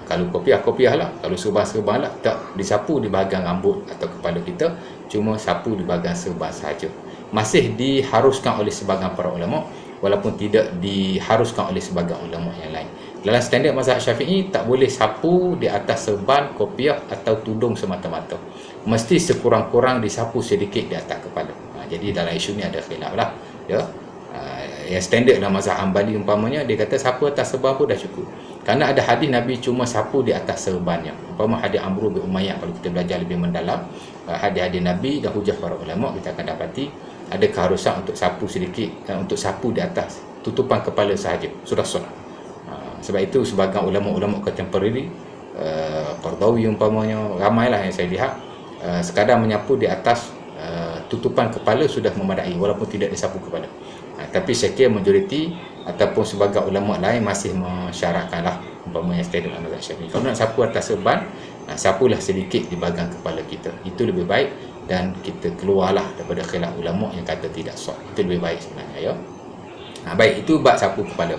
Kalau kopiah lah, kalau serban lah, tak disapu di bahagian rambut atau kepala kita, cuma sapu di bahagian serban sahaja. Masih diharuskan oleh sebahagian para ulama, walaupun tidak diharuskan oleh sebahagian ulama yang lain. Dalam standard mazhab Syafi'i, tak boleh sapu di atas serban, kopiah atau tudung semata-mata. Mesti sekurang-kurang disapu sedikit di atas kepala. Jadi dalam isu ni ada khilaf lah, ya. Yang standard dalam mazhab Hanbali umpamanya, dia kata sapu atas serban pun dah cukup. Kerana ada hadis Nabi cuma sapu di atas serbannya. Umpama hadis Amr bin Umayyah, kalau kita belajar lebih mendalam hadis-hadis Nabi dan hujah para ulama, kita akan dapati ada keharusan untuk sapu sedikit, untuk sapu di atas tutupan kepala sahaja, sudah sunnah. Sebab itu sebahagian ulama-ulama contemporary, Qardawi umpamanya, ramailah yang saya lihat, sekadar menyapu di atas tutupan kepala sudah memadai, walaupun tidak disapu kepala. Tapi saya kira majoriti ataupun sebagian ulama lain masih mensyaratkanlah umpama yang standard dalam mazhab Syafi'i. Kalau nak sapu atas serban, sapulah sedikit di bahagian kepala kita. Itu lebih baik, dan kita keluarlah daripada khilaf ulama yang kata tidak sah. Itu lebih baik sebenarnya, ya. Baik, itu bab sapu kepala.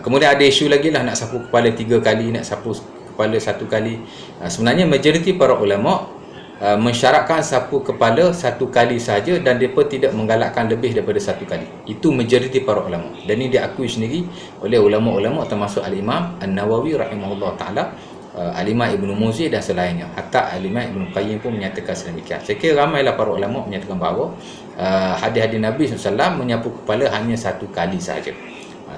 Kemudian ada isu lagi lah, nak sapu kepala 3 kali, nak sapu kepala 1 kali. Sebenarnya majoriti para ulama mensyaratkan sapu kepala 1 kali saja, dan mereka tidak menggalakkan lebih daripada 1 kali. Itu majoriti para ulama, dan ini diakui sendiri oleh ulama-ulama termasuk Al-Imam An-Nawawi rahimahullah ta'ala, Al-Imam Ibn Muzir dan selainnya. Hatta Al-Imam Ibn Qayyim pun menyatakan sedemikian. Saya kira ramailah para ulama menyatakan bahawa hadis-hadis Nabi SAW menyapu kepala hanya 1 kali saja.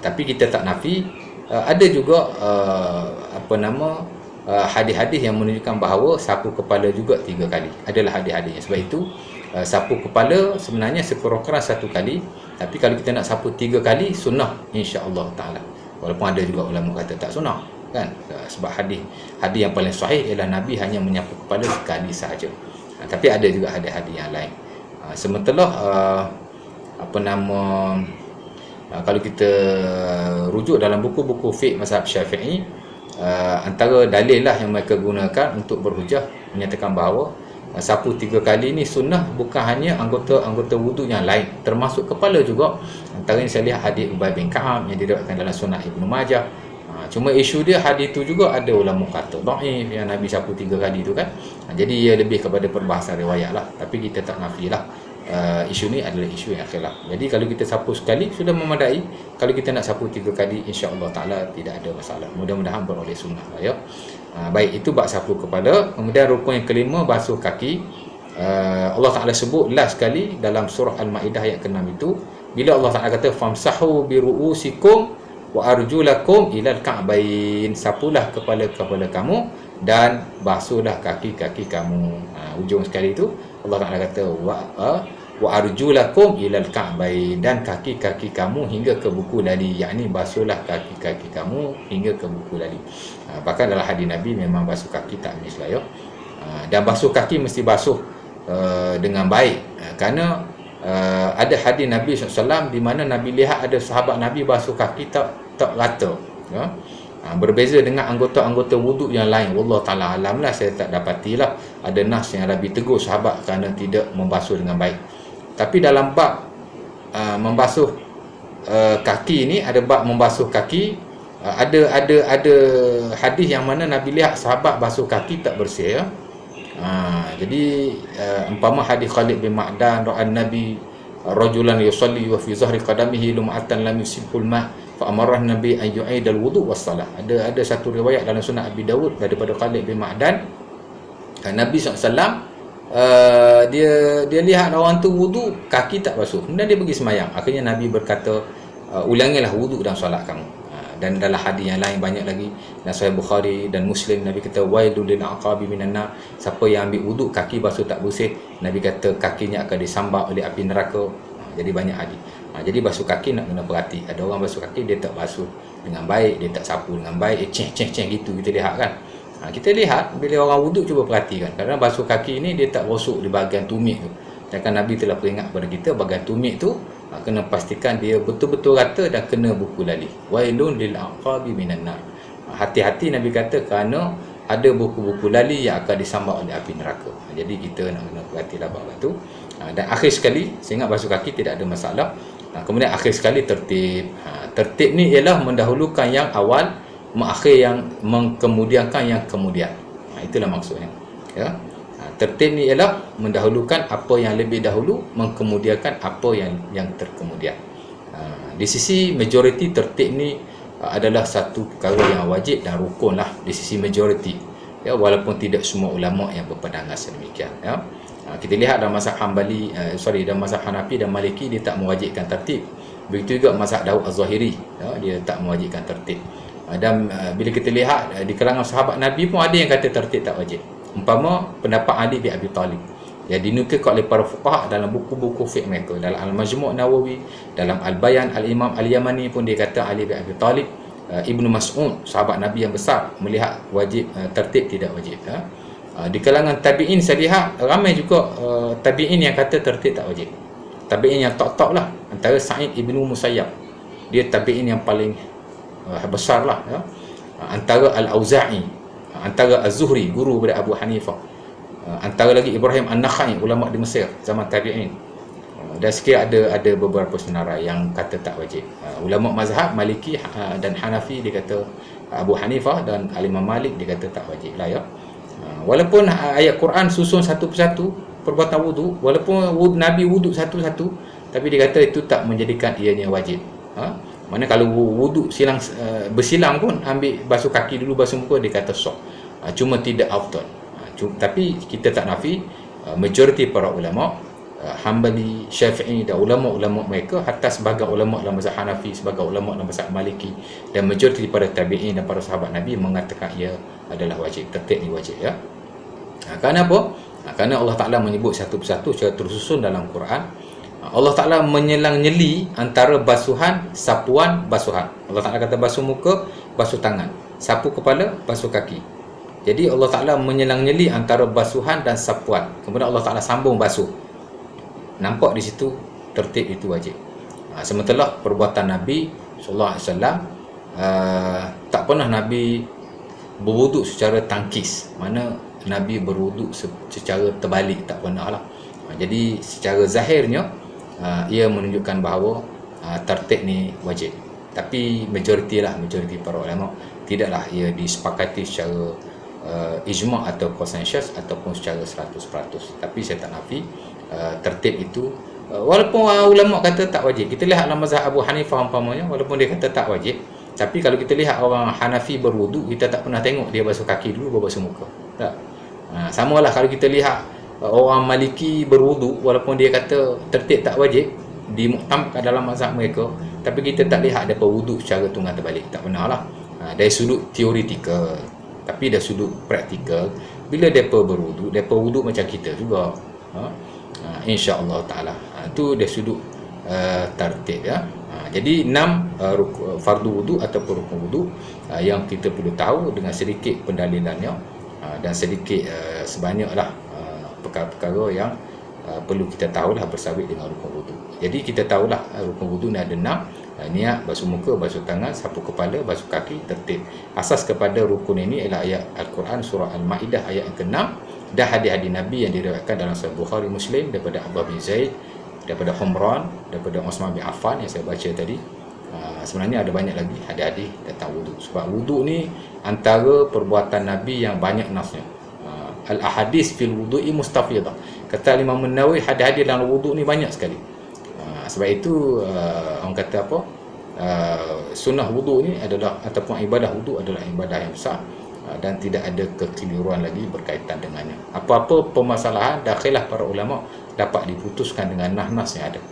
Tapi kita tak nafi, ada juga hadis-hadis yang menunjukkan bahawa sapu kepala juga 3 kali. Adalah hadis-hadisnya. Sebab itu sapu kepala sebenarnya sekurang-kurang 1 kali, tapi kalau kita nak sapu 3 kali, sunnah insya-Allah taala. Walaupun ada juga ulama kata tak sunnah, kan? Sebab hadis yang paling sahih ialah Nabi hanya menyapu kepala sekali sahaja. Tapi ada juga hadis-hadis yang lain. Sementara kalau kita rujuk dalam buku-buku fiqh mazhab Syafi'i, antara dalil lah yang mereka gunakan untuk berhujah menyatakan bahawa sapu 3 kali ni sunnah bukan hanya anggota wudu yang lain, termasuk kepala juga. Antaranya saya lihat hadis Ubay bin Ka'ab yang diriwayatkan dalam Sunan Ibnu Majah. Cuma isu dia, hadis tu juga ada ulama kata dhaif, yang Nabi sapu 3 kali tu kan. Jadi ia lebih kepada perbahasan riwayat lah, tapi kita tak nafilah isu ni adalah isu yang khilaf. Jadi kalau kita sapu sekali sudah memadai. Kalau kita nak sapu 3 kali, insya-Allah taala tidak ada masalah. Mudah-mudahan beroleh sunnah lah, ya. Baik, itu bab sapu kepala. Kemudian rukun yang kelima, basuh kaki. Allah Taala sebut last sekali dalam surah Al-Maidah ayat ke-6 itu, bila Allah Taala kata famsahu bi ru'usikum wa arjulakum ilal ka'bain, sapulah kepala-kepala kamu dan basuhlah kaki-kaki kamu. Ujung sekali itu Allah Taala kata wa arjulakum ilal ka'bain, dan kaki-kaki kamu hingga ke buku lali, yakni basuhlah kaki-kaki kamu hingga ke buku lali. Bahkan dalam hadis Nabi memang basuh kaki tak miss lah, ya. Dan basuh kaki mesti basuh dengan baik, kerana ada hadis Nabi SAW di mana Nabi lihat ada sahabat Nabi basuh kaki tak rata, ya. Berbeza dengan anggota-anggota wuduk yang lain. Wallah ta'ala alam lah, saya tak dapatilah ada nas yang Nabi tegur sahabat kerana tidak membasuh dengan baik. Tapi dalam bab membasuh kaki ni, ada bab membasuh kaki, ada hadis yang mana Nabi lihat sahabat basuh kaki tak bersih, ya. Jadi umpama hadis Khalid bin Ma'dan, ra'an Nabi rajulan yusalli wa fi zahri qadamihi lum'atan lam yusibul ma' fa amara Nabi an yu'idal wudu was salah. Ada satu riwayat dalam Sunan Abi Dawud daripada Khalid bin Ma'dan, Nabi SAW dia lihat orang tu wudu, kaki tak basuh, kemudian dia pergi semayang. Akhirnya Nabi berkata, ulangilah wudu dan solat kamu. Dan dalam hadis yang lain banyak lagi, dan Sahih Bukhari dan Muslim, Nabi kata wailul lil aqabi minan nar, siapa yang ambil wudu kaki basuh tak bersih, Nabi kata kakinya akan disambar oleh api neraka. Jadi banyak hadis. Jadi basuh kaki nak kena perhati. Ada orang basuh kaki dia tak basuh dengan baik, dia tak sapu dengan baik, ceng gitu kita lihat kan. Kita lihat bila orang wuduk, cuba perhatikan, kerana basuh kaki ni dia tak rosok di bahagian tumit tu. Dan Nabi telah peringat kepada kita, bahagian tumit tu kena pastikan dia betul-betul rata dan kena buku lali. Wailun lil aqabi minan nar. Hati-hati Nabi kata, kerana ada buku-buku lali yang akan disambar oleh api neraka. Jadi kita nak kena perhatilah bab tu. Dan akhir sekali, saya ingat basuh kaki tidak ada masalah. Kemudian akhir sekali tertib. Tertib ni ialah mendahulukan yang awal, mengakhir yang mengkemudiankan yang kemudian. Itulah maksudnya, ya. Tertib ni ialah mendahulukan apa yang lebih dahulu, mengkemudiankan apa yang terkemudian. Di sisi majoriti, tertib ni adalah satu perkara yang wajib dan rukun lah di sisi majoriti, ya, walaupun tidak semua ulama yang berpandangan sedemikian, ya. Kita lihat dalam mazhab dalam mazhab Hanafi dan Maliki, dia tak mewajibkan tertib. Begitu juga mazhab Daud Az-Zahiri, ya, dia tak mewajibkan tertib. Dan bila kita lihat di kalangan sahabat Nabi pun ada yang kata tertib tak wajib. Umpama pendapat Ali bin Abi Talib, yang dinukilkan oleh para fuqaha dalam buku-buku fiqh mereka, dalam Al-Majmu' Nawawi, dalam Al-Bayan Al-Imam Al-Yamani pun dia kata Ali bin Abi Talib, Ibnu Mas'ud, sahabat Nabi yang besar, melihat wajib tertib tidak wajib, ya. Di kalangan tabi'in saya lihat ramai juga tabi'in yang kata tertib tak wajib. Tabi'in yang top lah, antara Sa'id Ibnu Musayyab, dia tabi'in yang paling besar lah, ya. Antara Al-Auza'i, antara Az-Zuhri, guru kepada Abu Hanifah, antara lagi Ibrahim An-Nakhai, ulama di Mesir zaman tabi'in. Dan sikit ada beberapa senarai yang kata tak wajib. Ulama mazhab Maliki dan Hanafi dia kata, Abu Hanifah dan Al-Imam Malik dia kata tak wajib lah, ya. Walaupun ayat Quran susun satu persatu perbuatan wudu, walaupun Nabi wudu satu-satu, tapi dia kata itu tak menjadikan ianya wajib. Mana kalau wudu bersilang pun ambil basuh kaki dulu, basuh muka, dia kata sah. Cuma tidak afdal. Tapi kita tak nafi majoriti para ulama, Hambali, Syafi'i dan ulama-ulama mereka, hatta sebagai ulama dalam mazhab Hanafi, sebagai ulama dalam mazhab Maliki, dan majoriti daripada tabi'in dan para sahabat Nabi mengatakan ia adalah wajib, tertib ni wajib, ya. Kerana apa? Kerana Allah Ta'ala menyebut satu persatu secara tersusun dalam Quran. Allah Ta'ala menyelang-nyeli antara basuhan, sapuan, basuhan. Allah Ta'ala kata basuh muka, basuh tangan, sapu kepala, basuh kaki. Jadi Allah Ta'ala menyelang-nyeli antara basuhan dan sapuan. Kemudian Allah Ta'ala sambung basuh. Nampak di situ tertib itu wajib. Sementara perbuatan Nabi sallallahu alaihi wasallam, tak pernah Nabi berwuduk secara tangkis. Mana Nabi berwuduk secara terbalik, tak pernah lah. Jadi secara zahirnya ia menunjukkan bahawa tertib ni wajib. Tapi majoriti para ulama tidaklah ia disepakati secara ijma' atau konsensus ataupun secara 100%. Tapi saya tak nafi tertib itu, walaupun ulama kata tak wajib. Kita lihat dalam mazhab Abu Hanifah umpamanya, walaupun dia kata tak wajib, tapi kalau kita lihat orang Hanafi berwuduk, kita tak pernah tengok dia basuh kaki dulu baru basuh muka, tak? Samalah kalau kita lihat orang Maliki berwuduk, walaupun dia kata tertib tak wajib, dimuktamkan dalam mazhab mereka, tapi kita tak lihat dia berwuduk secara tunggal terbalik, tak pernah lah. Dari sudut teoretikal. Tapi dari sudut praktikal, bila mereka berwuduk, mereka wuduk macam kita juga, insya-Allah taala. Itu dari sudut tertib, ya. Jadi 6 fardu wudu ataupun rukun wudu yang kita perlu tahu dengan sedikit pendalilannya, dan sedikit sebanyaklah perkara-perkara yang perlu kita tahulah bersawit dengan rukun wudu. Jadi kita tahulah rukun wudu ni ada 6. Niat, basuh muka, basuh tangan, sapu kepala, basuh kaki, tertib. Asas kepada rukun ini ialah ayat Al-Quran surah Al-Maidah ayat yang ke-6 dan hadis-hadis Nabi yang diriwayatkan dalam Sahih Bukhari Muslim daripada Abdullah bin Zaid, daripada Humran, daripada Uthman bin Affan yang saya baca tadi. Sebenarnya ada banyak lagi hadis-hadis tentang wudu. Sebab wudu ni antara perbuatan Nabi yang banyak nasnya. Al-ahadis fil wudu'i mustafidah. Kata Imam An-Nawawi, hadis-hadis dalam wudu ni banyak sekali. Sebab itu orang kata apa, sunnah wudu ni adalah, ataupun ibadah wudu adalah ibadah yang besar, dan tidak ada kekeliruan lagi berkaitan dengannya. Apa-apa permasalahan dakhilah para ulama dapat diputuskan dengan nas-nas yang ada.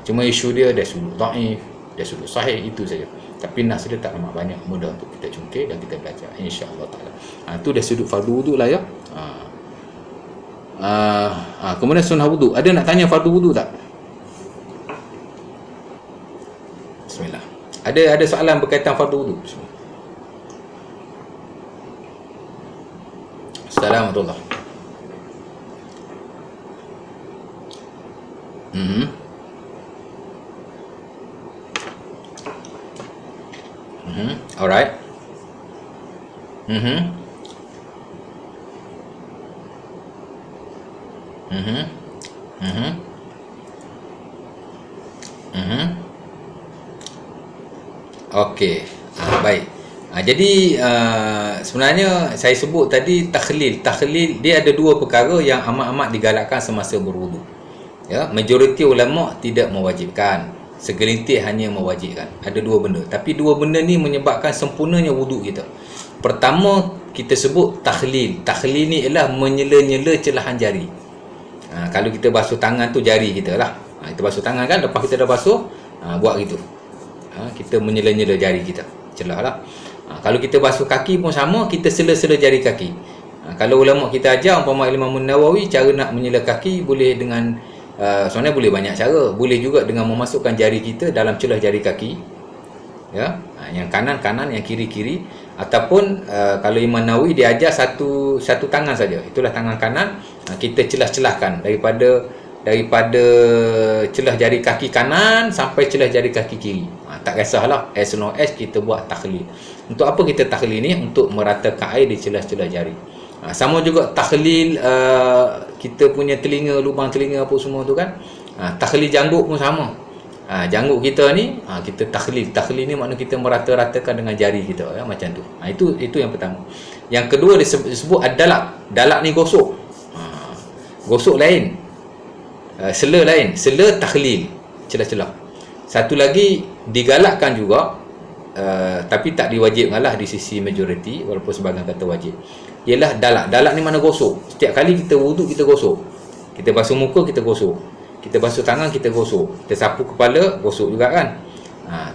Cuma isu dia sudut dhaif, dia sudut sahih, itu saja. Tapi nas dia tak amat banyak, mudah untuk kita cungkir dan kita belajar, insya-Allah taala. Itu dah sudut fardu wudu lah, ya. Kemudian sunnah wudu. Ada nak tanya fardu wudu tak? Bismillah. Ada soalan berkaitan fardu wudu? Assalamualaikum. Alright. Okey. Baik. Jadi sebenarnya saya sebut tadi takhlil dia ada dua perkara yang amat-amat digalakkan semasa berwudu. Ya, majoriti ulama tidak mewajibkan, segelintir hanya mewajibkan. Ada dua benda, tapi dua benda ni menyebabkan sempurnanya wudu kita. Pertama, kita sebut takhlil. Takhlil ni ialah menyela-nyela celahan jari. Kalau kita basuh tangan tu jari kita lah. Kita basuh tangan kan, lepas kita dah basuh, buat gitu. Kita menyela-nyela jari kita, celah lah. Kalau kita basuh kaki pun sama, kita sela-sela jari kaki. Kalau ulama kita ajar, umpama Imam Nawawi, cara nak menyela kaki boleh dengan sebenarnya boleh banyak cara. Boleh juga dengan memasukkan jari kita dalam celah jari kaki, ya. Yang kanan, yang kiri. Ataupun kalau Imam Nawawi dia ajar satu tangan saja, itulah tangan kanan, kita celah-celahkan daripada daripada celah jari kaki kanan sampai celah jari kaki kiri. Tak kisahlah, as long as kita buat takhlil. Untuk apa kita takhlil ni? Untuk meratakan air di celah-celah jari. Sama juga takhlil kita punya telinga, lubang telinga apa semua tu kan. Takhlil janggut pun sama. Janggut kita ni kita takhlil. Takhlil ni makna kita merata-ratakan dengan jari kita ya, macam tu. Itu yang pertama. Yang kedua disebut ad-dalak. Dalak ni gosok. Gosok lain. Sela lain. Sela takhlil, celah-celah. Satu lagi digalakkan juga, tapi tak diwajibkan lah di sisi majoriti, walaupun sebahagian kata wajib, ialah dalak. Dalak ni mana gosok. Setiap kali kita wuduk kita gosok. Kita basuh muka kita gosok. Kita basuh tangan kita gosok. Kita sapu kepala gosok juga kan.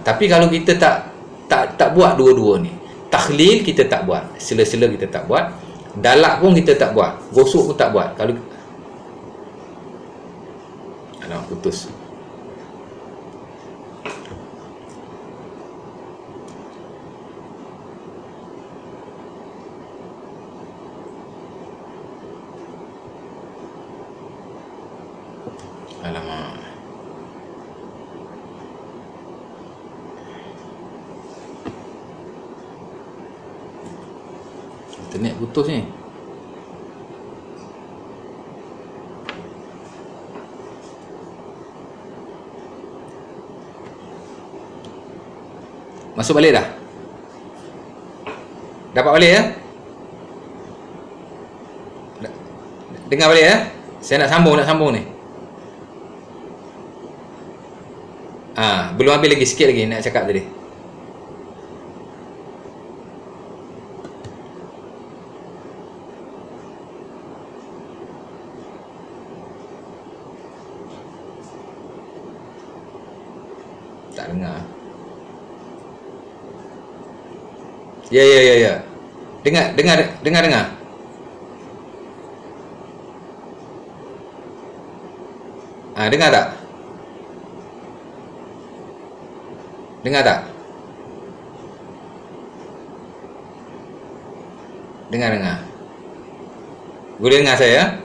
Tapi kalau kita tak buat dua-dua ni, takhlil kita tak buat, sela-sela kita tak buat, dalak pun kita tak buat, gosok pun tak buat. Kalau putus. Alamak. Internet putus ni. Masuk balik dah? Dapat balik ya? Dengar balik ya? Saya nak sambung ni. Belum habis lagi, sikit lagi nak cakap tadi. Tak dengar. Ya. Dengar. Dengar tak? Dengar tak? Dengar. Boleh dengar saya?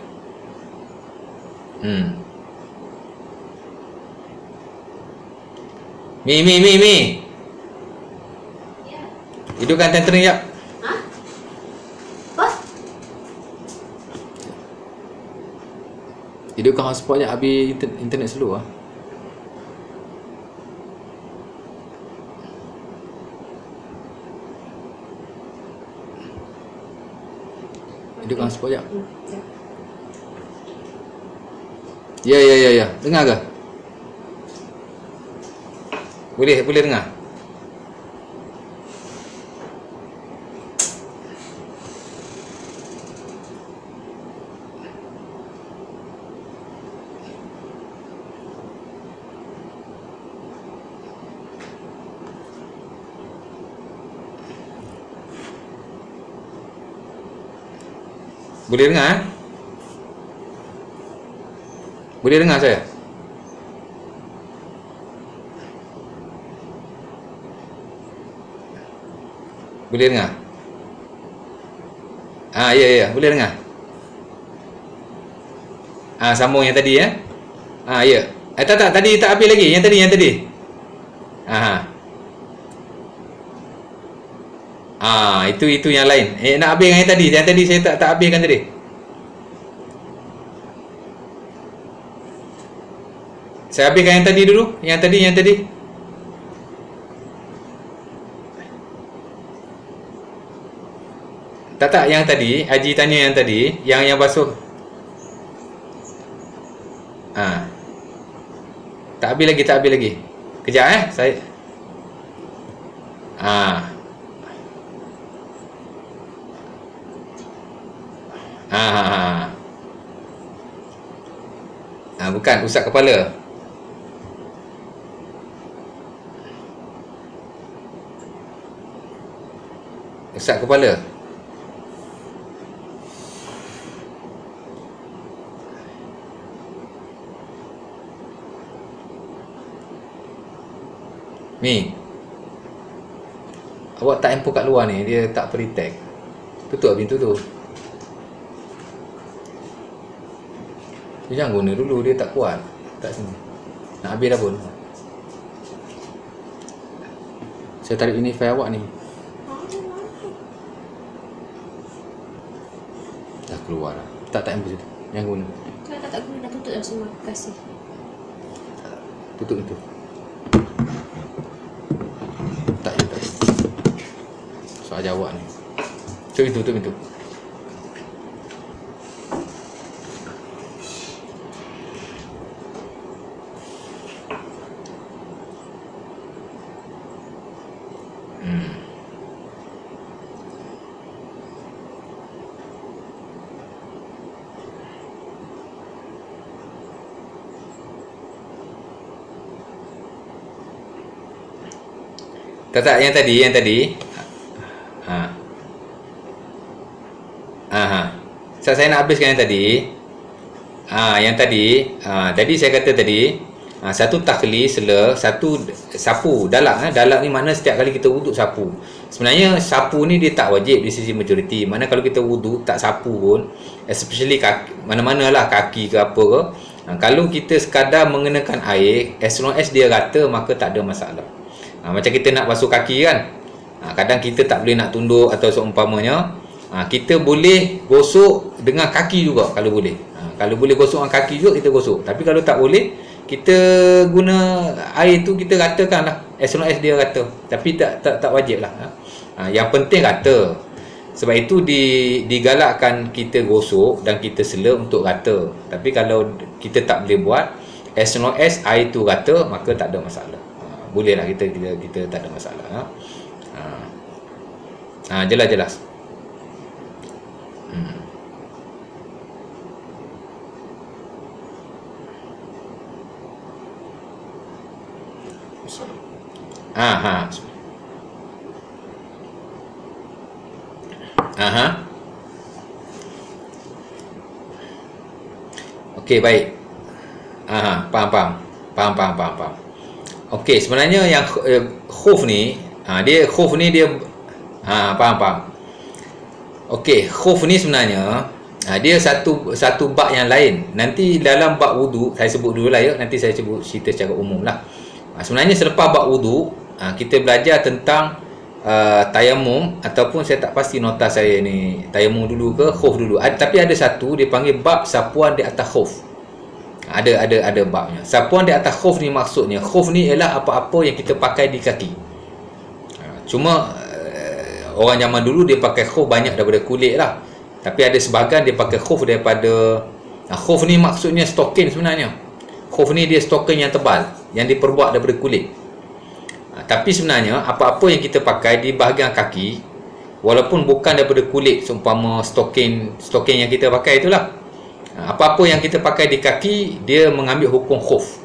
Mi. Hidupkan tentera jap. Bos? Hidupkan hotspot jap, habis internet slow lah. Hidupkan hotspot jap. Ya. Dengar ke? Boleh dengar? Boleh dengar Boleh dengar saya? Boleh dengar? Ya, boleh dengar. Sambung yang tadi ya. Ya. Tak, tadi tak habis lagi. Yang tadi. Itu yang lain. Nak habiskan yang tadi. Yang tadi saya tak habiskan tadi. Saya habiskan yang tadi dulu. Yang tadi. Tak, yang tadi Haji tanya yang tadi, yang basuh. Tak habis lagi. Kejap saya. Bukan usap kepala. Usap kepala. Mi, awak tak handphone kat luar ni, dia tak protect. Tutup pintu tu. Dia jangan guna dulu, dia tak kuat. Tak sini. Nak habis dah pun. Saya tarik ini file awak ni. Dah keluar dah. Tak ambil situ. Jangan guna. Tak guna, dah tutup dah semua. Terima kasih. Tutup itu. Tak. Soal jawab ni. Tutup pintu. Tak, yang tadi. Saya nak habiskan yang tadi. Tadi saya kata tadi, satu takhli sela, satu sapu, dalak. Dalak ni makna setiap kali kita wuduk sapu. Sebenarnya sapu ni dia tak wajib di sisi majoriti. Mana kalau kita wuduk tak sapu pun, especially kaki, mana-manalah kaki ke apa ke, kalau kita sekadar mengenakan air, as long as dia rata, maka tak ada masalah. Macam kita nak basuh kaki kan, kadang kita tak boleh nak tunduk atau seumpamanya, kita boleh gosok dengan kaki juga kalau boleh. Kalau boleh gosok dengan kaki juga kita gosok. Tapi kalau tak boleh, kita guna air tu kita ratakan lah, as long as dia rata. Tapi tak wajib lah. Yang penting rata. Sebab itu digalakkan kita gosok dan kita sela untuk rata. Tapi kalau kita tak boleh buat, as long as air tu rata, maka tak ada masalah. Boleh lah, kita tak ada masalah. Jelas. Okey, baik. Faham. Okey, sebenarnya yang khuf ni, dia faham. Okey, khuf ni sebenarnya dia satu bab yang lain. Nanti dalam bab wudu, saya sebut dulu lah ya, nanti saya sebut cerita secara umum lah. Sebenarnya selepas bab wudu, kita belajar tentang tayamum, ataupun saya tak pasti nota saya ni, tayamum dulu ke khuf dulu. Tapi ada satu dia panggil bab sapuan di atas khuf. Ada babnya. Sapuan di atas khuf ni maksudnya, khuf ni ialah apa-apa yang kita pakai di kaki. Cuma orang zaman dulu dia pakai khuf banyak daripada kulit lah. Tapi ada sebahagian dia pakai khuf daripada khuf ni maksudnya stokin sebenarnya. Khuf ni dia stokin yang tebal, yang diperbuat daripada kulit. Tapi sebenarnya apa-apa yang kita pakai di bahagian kaki, walaupun bukan daripada kulit, seumpama stokin yang kita pakai itulah, apa-apa yang kita pakai di kaki, dia mengambil hukum khuf.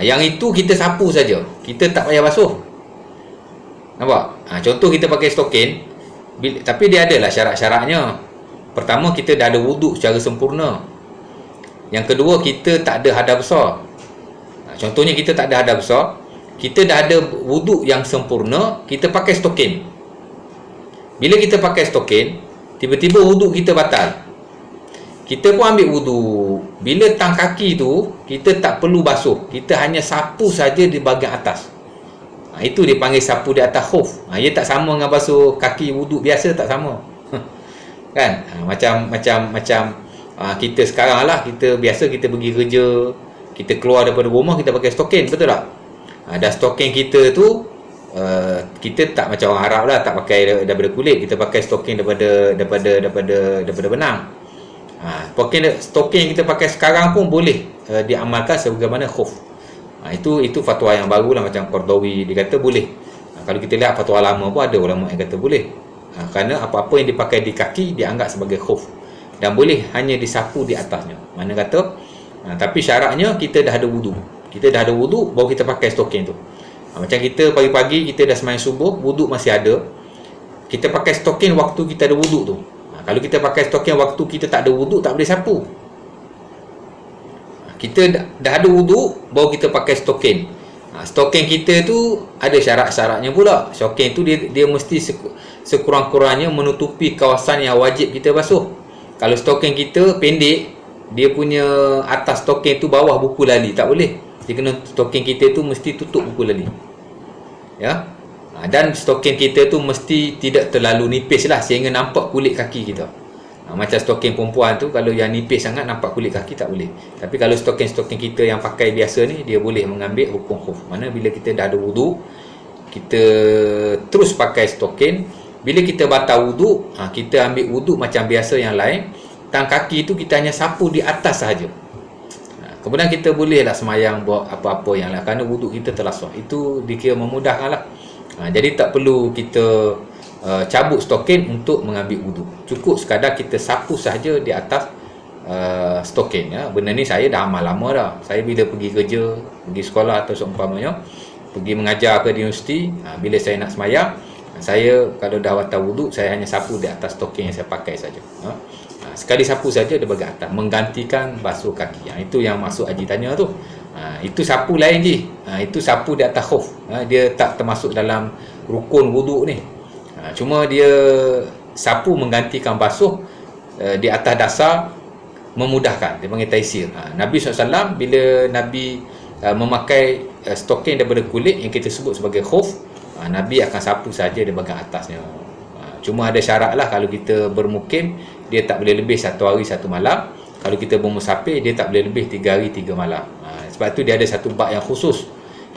Yang itu kita sapu saja, kita tak payah basuh. Nampak? Contoh kita pakai stokin, tapi dia adalah syarat-syaratnya. Pertama, kita dah ada wuduk secara sempurna. Yang kedua, kita tak ada hadas besar. Contohnya kita tak ada hadas besar, kita dah ada wuduk yang sempurna, kita pakai stokin. Bila kita pakai stokin, tiba-tiba wuduk kita batal. Kita pun ambil wuduk. Bila tang kaki tu, kita tak perlu basuh, kita hanya sapu saja di bahagian atas. Itu dipanggil sapu di atas khuf. Ia tak sama dengan basuh kaki wuduk biasa, tak sama. Kan? Macam kita sekarang lah, kita biasa kita pergi kerja, kita keluar daripada rumah, kita pakai stokin, betul tak? Dan stokin kita tu, kita tak macam orang Arab lah, tak pakai daripada kulit, kita pakai stokin daripada benang. Stokin yang kita pakai sekarang pun boleh diamalkan sebagaimana khuf. Itu fatwa yang baru lah, macam Qardawi dia kata boleh. Kalau kita lihat fatwa lama pun ada ulama yang kata boleh. Kerana apa-apa yang dipakai di kaki dianggap sebagai khuf, dan boleh hanya disapu di atasnya. Mana kata tapi syaratnya kita dah ada wudu. Kita dah ada wudu baru kita pakai stokin tu. Macam kita pagi-pagi kita dah sembahyang subuh, wudu masih ada, kita pakai stokin waktu kita ada wudu tu. Kalau kita pakai stokin waktu kita tak ada wudu, tak boleh sapu. Kita dah ada wudu baru kita pakai stokin. Stokin kita tu ada syarat-syaratnya pula. Stokin tu dia mesti sekurang-kurangnya menutupi kawasan yang wajib kita basuh. Kalau stokin kita pendek, dia punya atas token tu bawah buku lali, tak boleh. Dia kena token kita tu mesti tutup buku lali. Ya. Dan stokin kita tu mesti tidak terlalu nipis lah sehingga nampak kulit kaki kita. Macam stokin perempuan tu, kalau yang nipis sangat nampak kulit kaki tak boleh. Tapi kalau stokin kita yang pakai biasa ni, dia boleh mengambil hukum khuf. Mana bila kita dah ada wudu, kita terus pakai stokin. Bila kita batal wudu, kita ambil wudu macam biasa yang lain. Tang kaki tu kita hanya sapu di atas sahaja. Kemudian kita bolehlah semayang buat apa-apa yang lain kerana wudu kita telah sah. Itu dikira memudahkan lah. Jadi tak perlu kita cabut stokin untuk mengambil wudu. Cukup sekadar kita sapu sahaja di atas stokin. Ya. Benda ni saya dah amal lama dah. Saya bila pergi kerja, pergi sekolah atau seumpamanya, pergi mengajar ke di universiti, bila saya nak semayang, saya kalau dah batal wudu, saya hanya sapu di atas stokin yang saya pakai saja. Sekali sapu saja dia bagi atas, menggantikan basuh kaki. Itu yang maksud Haji tanya tu. Itu sapu lain je. Itu sapu di atas khuf. Dia tak termasuk dalam rukun wuduk ni. Cuma dia sapu menggantikan basuh di atas dasar, memudahkan. Dia panggil taisir. Nabi SAW bila Nabi memakai stokin daripada kulit yang kita sebut sebagai khuf, Nabi akan sapu saja di bahagian atasnya. Cuma ada syarat lah, kalau kita bermukim, dia tak boleh lebih 1 hari 1 malam. Kalau kita bermusafir, dia tak boleh lebih 3 hari 3 malam. Sebab tu dia ada satu bab yang khusus,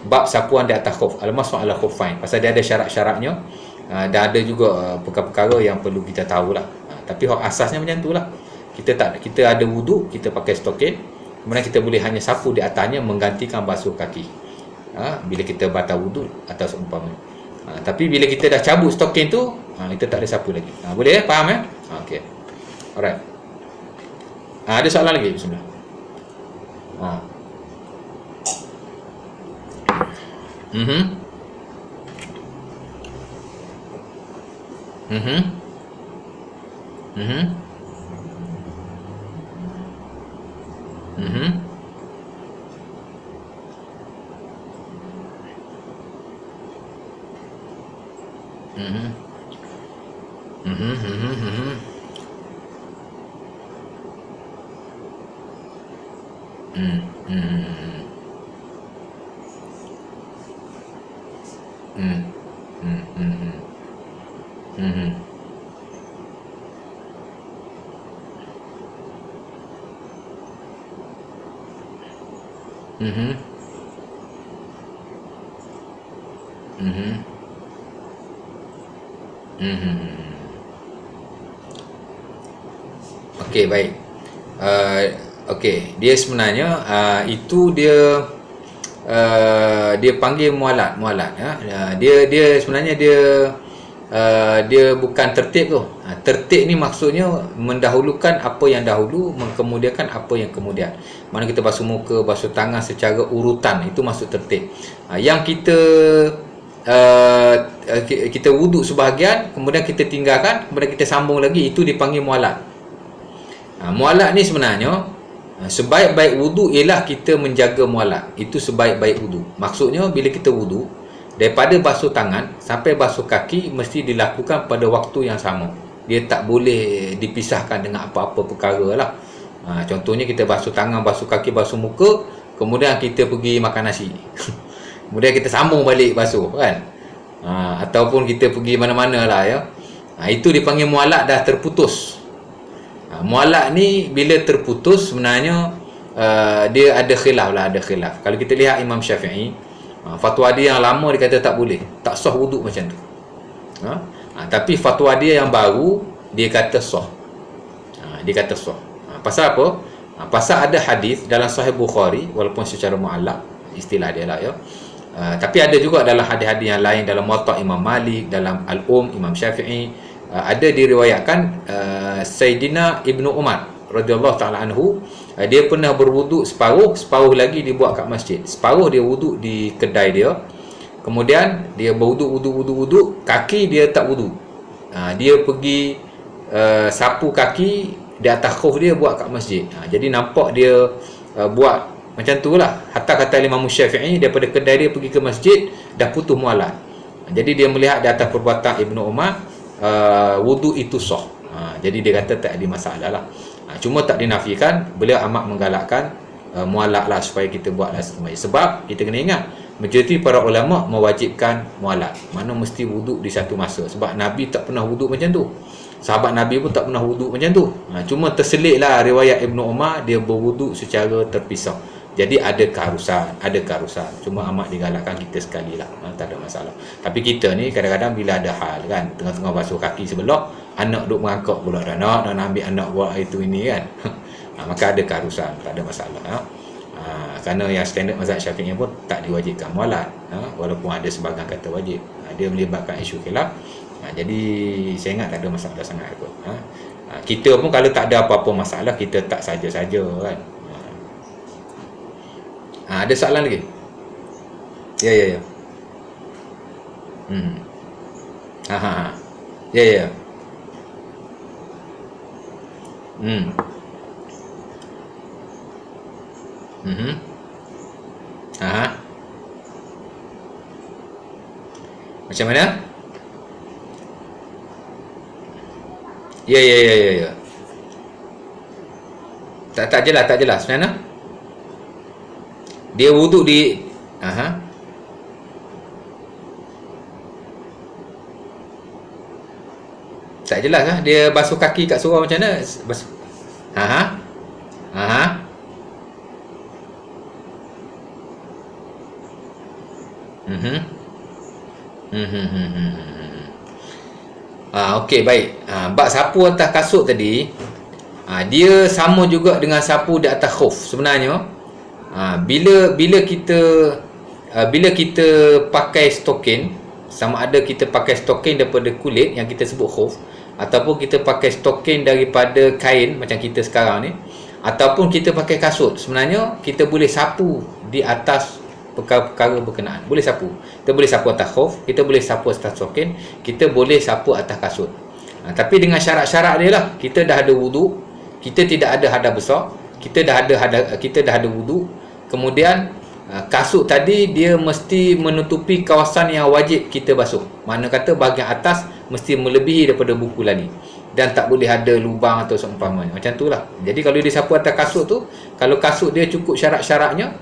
bab sapuan di atas khuf, al-mashu ala khuffain. Pasal dia ada syarat-syaratnya, dan ada juga perkara-perkara yang perlu kita tahulah. Tapi asasnya macam tu lah. Kita ada wudu, kita pakai stokin, kemudian kita boleh hanya sapu di atasnya menggantikan basuh kaki. Bila kita batal wudu atau seumpamanya. Tapi bila kita dah cabut stokin tu, kita tak ada sapu lagi. Boleh faham okey. Alright. Ada soalan lagi? Bismillah. Mhm. Mhm. Mhm. Mhm. Mhm. Mhm. Mhm. Mhm. Hmm. Hmm. Hmm. Hmm. Hmm. Hmm. Mhm. Mhm. Mhm. Okey, baik. Okey, dia sebenarnya itu dia dia panggil mualat ya. Dia sebenarnya dia bukan tertib tu. Tertib ni maksudnya mendahulukan apa yang dahulu, mengkemudiankan apa yang kemudian. Mana kita basuh muka, basuh tangan secara urutan, itu maksud tertib. Yang kita wuduk sebahagian, kemudian kita tinggalkan, kemudian kita sambung lagi, itu dipanggil mualat. Mualat ni sebenarnya sebaik-baik wudu ialah kita menjaga mualat. Itu sebaik-baik wudu. Maksudnya bila kita wudu, daripada basuh tangan sampai basuh kaki mesti dilakukan pada waktu yang sama. Dia tak boleh dipisahkan dengan apa-apa perkara lah. Contohnya kita basuh tangan, basuh kaki, basuh muka, kemudian kita pergi makan nasi. Kemudian kita sambung balik basuh kan. Ataupun kita pergi mana-mana lah ya. Itu dipanggil mualat dah terputus. Mualat ni bila terputus sebenarnya dia ada khilaf lah, ada khilaf. Kalau kita lihat Imam Syafi'i, fatwa dia yang lama dia kata tak boleh, tak sah wuduk macam tu. Tapi fatwa dia yang baru dia kata sah. Dia kata sah. Pasal apa? Pasal ada hadis dalam Sahih Bukhari, walaupun secara muallaq istilah dia lah ya. Tapi ada juga dalam hadis-hadis yang lain, dalam Muwatta Imam Malik, dalam Al-Um Imam Syafi'i, ada diriwayatkan Sayyidina Ibnu Umar radhiyallahu taala anhu, dia pernah berwuduk separuh lagi dibuat kat masjid. Separuh dia wuduk di kedai dia. Kemudian dia berwuduk, kaki dia tak wuduk. Dia pergi sapu kaki di atas khuf dia buat kat masjid. Jadi nampak dia buat macam tu lah. Hatta kata Imam Syafi'i, daripada kedai dia pergi ke masjid dah putus mualat. Jadi dia melihat di atas perbuatan Ibnu Umar, wuduk itu sah. Jadi dia kata tak ada masalah lah. Cuma tak dinafikan, beliau amat menggalakkan mualak lah supaya kita buatlah semayang. Sebab kita kena ingat, majoriti para ulama mewajibkan mualak. Mana mesti wuduk di satu masa. Sebab Nabi tak pernah wuduk macam tu. Sahabat Nabi pun tak pernah wuduk macam tu. Cuma terselitlah riwayat Ibnu Umar, dia berwuduk secara terpisah. Jadi ada keharusan. Cuma amat digalakkan kita sekali lah. Tak ada masalah. Tapi kita ni kadang-kadang bila ada hal kan, tengah-tengah basuh kaki sebelah, anak duk merangkak pula dah nak ambil anak buat itu ini kan. Maka ada keharusan, tak ada masalah. Kerana yang standard mazhab Syafi'i pun tak diwajibkan mualat, walaupun ada sebahagian kata wajib. Dia melibatkan isu khilaf. Jadi saya ingat tak ada masalah sangat kot. Kita pun kalau tak ada apa-apa masalah, kita tak saja-saja kan. Ada soalan lagi? Ya. Ya. Macam mana? Ya. Tak jelas sebenarnya. Dia wuduk di tak jelas lah. Dia basuh kaki kat surau macam mana? Basuh. Okey, baik. Bab sapu atas kasut tadi, dia sama juga dengan sapu di atas khuf. Sebenarnya, bila kita pakai stokin, sama ada kita pakai stokin daripada kulit yang kita sebut khuf, ataupun kita pakai stokin daripada kain macam kita sekarang ni, ataupun kita pakai kasut, sebenarnya kita boleh sapu di atas perkara-perkara berkenaan. Boleh sapu. Kita boleh sapu atas khuf, kita boleh sapu atas stokin, kita boleh sapu atas kasut. Tapi dengan syarat-syarat dia lah. Kita dah ada wuduk, kita tidak ada hadas besar, kita dah ada wuduk. Kemudian kasut tadi dia mesti menutupi kawasan yang wajib kita basuh. Mana kata bahagian atas mesti melebihi daripada buku lali, dan tak boleh ada lubang atau seumpamanya. Macam tu lah. Jadi kalau dia sapu atas kasut tu, kalau kasut dia cukup syarat-syaratnya,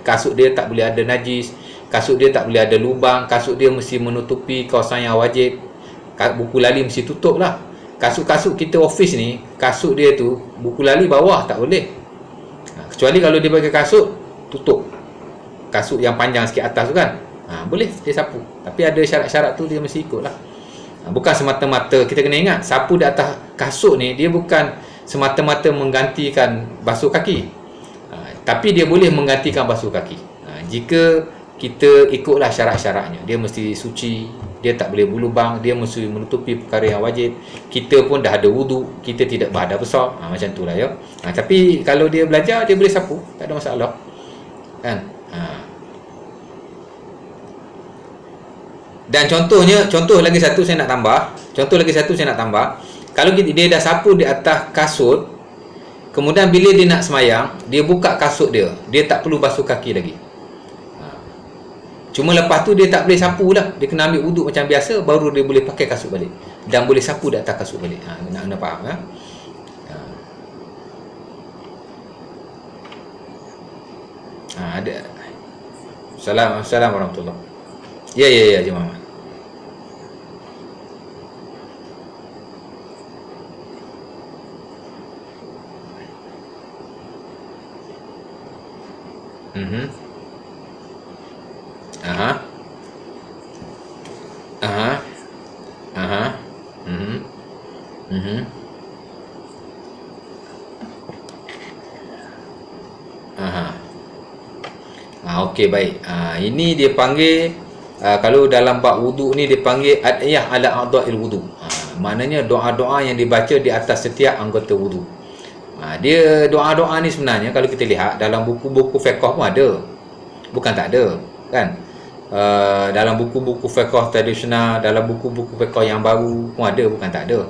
kasut dia tak boleh ada najis, kasut dia tak boleh ada lubang, kasut dia mesti menutupi kawasan yang wajib, buku lali mesti tutup lah. Kasut-kasut kita office ni, kasut dia tu buku lali bawah tak boleh, kecuali kalau dia pakai kasut tutup, kasut yang panjang sikit atas tu kan, boleh dia sapu. Tapi ada syarat-syarat tu dia mesti ikut lah. Bukan semata-mata, kita kena ingat, sapu di atas kasut ni dia bukan semata-mata menggantikan basuh kaki, tapi dia boleh menggantikan basuh kaki. Jika kita ikutlah syarat-syaratnya, dia mesti suci, dia tak boleh berlubang, dia mesti menutupi perkara yang wajib, kita pun dah ada wuduk, kita tidak berhadas besar, macam tu lah ya. Tapi kalau dia belajar, dia boleh sapu, tak ada masalah kan. Dan contoh lagi satu saya nak tambah. Kalau dia dah sapu di atas kasut, kemudian bila dia nak semayang, dia buka kasut dia tak perlu basuh kaki lagi. Cuma lepas tu dia tak boleh sapu lah, dia kena ambil wuduk macam biasa, baru dia boleh pakai kasut balik dan boleh sapu di atas kasut balik. Nak faham ya? Ada. Assalamualaikum warahmatullahi. Ya Haji Muhammad. Okey, baik. Ini dia panggil, kalau dalam bab wuduk ni dia panggil adiyah ala a'dha'il wuduk. Maknanya doa-doa yang dibaca di atas setiap anggota wuduk. Dia doa-doa ni sebenarnya kalau kita lihat dalam buku-buku fiqh pun ada. Bukan tak ada, kan? Dalam buku-buku fiqh tradisional, dalam buku-buku fiqh yang baru pun ada, bukan tak ada.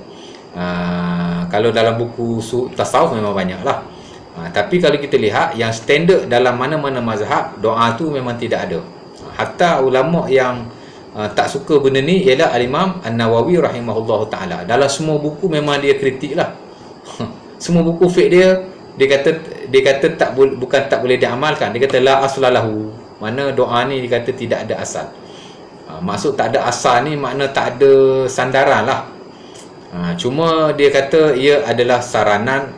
Kalau dalam buku tasawuf memang banyak lah. Tapi kalau kita lihat yang standard dalam mana-mana mazhab, doa tu memang tidak ada. Hatta ulama yang tak suka benda ni ialah Al-Imam An-Nawawi rahimahullahu ta'ala. Dalam semua buku memang dia kritik lah. Semua buku fiqh dia kata bukan tak boleh diamalkan. Dia kata la aslalahu. Mana doa ni dia kata tidak ada asal. Maksud tak ada asal ni makna tak ada sandaran lah. Cuma dia kata ia adalah saranan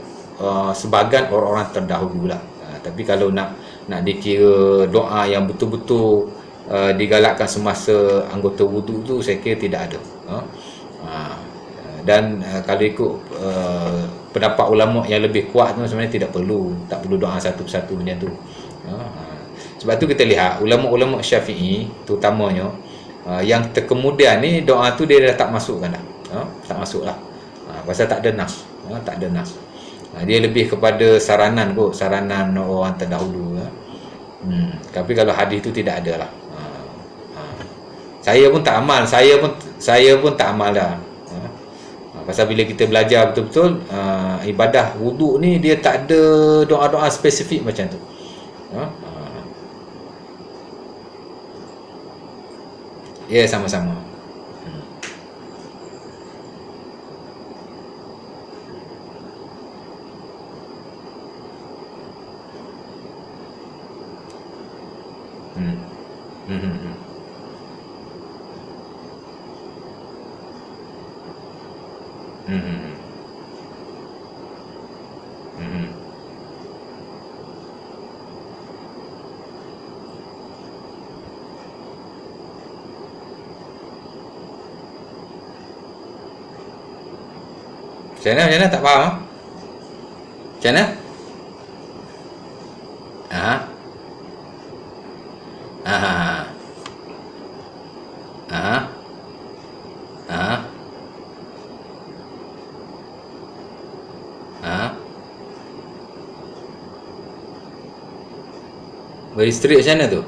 sebahagian orang-orang terdahulu lah. Tapi kalau nak dikira doa yang betul-betul digalakkan semasa anggota wudu tu, saya kira tidak ada. Dan kalau ikut pendapat ulama yang lebih kuat tu, sebenarnya tak perlu doa satu persatu macam tu. Sebab tu kita lihat ulama-ulama Syafi'i terutamanya yang terkemudian ni doa tu dia dah tak masukkan dah. Tak masuk lah. Pasal tak ada nas. Tak ada nas. Dia lebih kepada saranan orang terdahulu. Tapi kalau hadis tu tidak ada lah. Saya pun tak amal. Saya pun tak amal dah. Pasal bila kita belajar betul-betul ibadah wuduk ni dia tak ada doa-doa spesifik macam tu. Ya, sama-sama. Macam mana tak faham? Macam mana? Beristeri macam mana tu?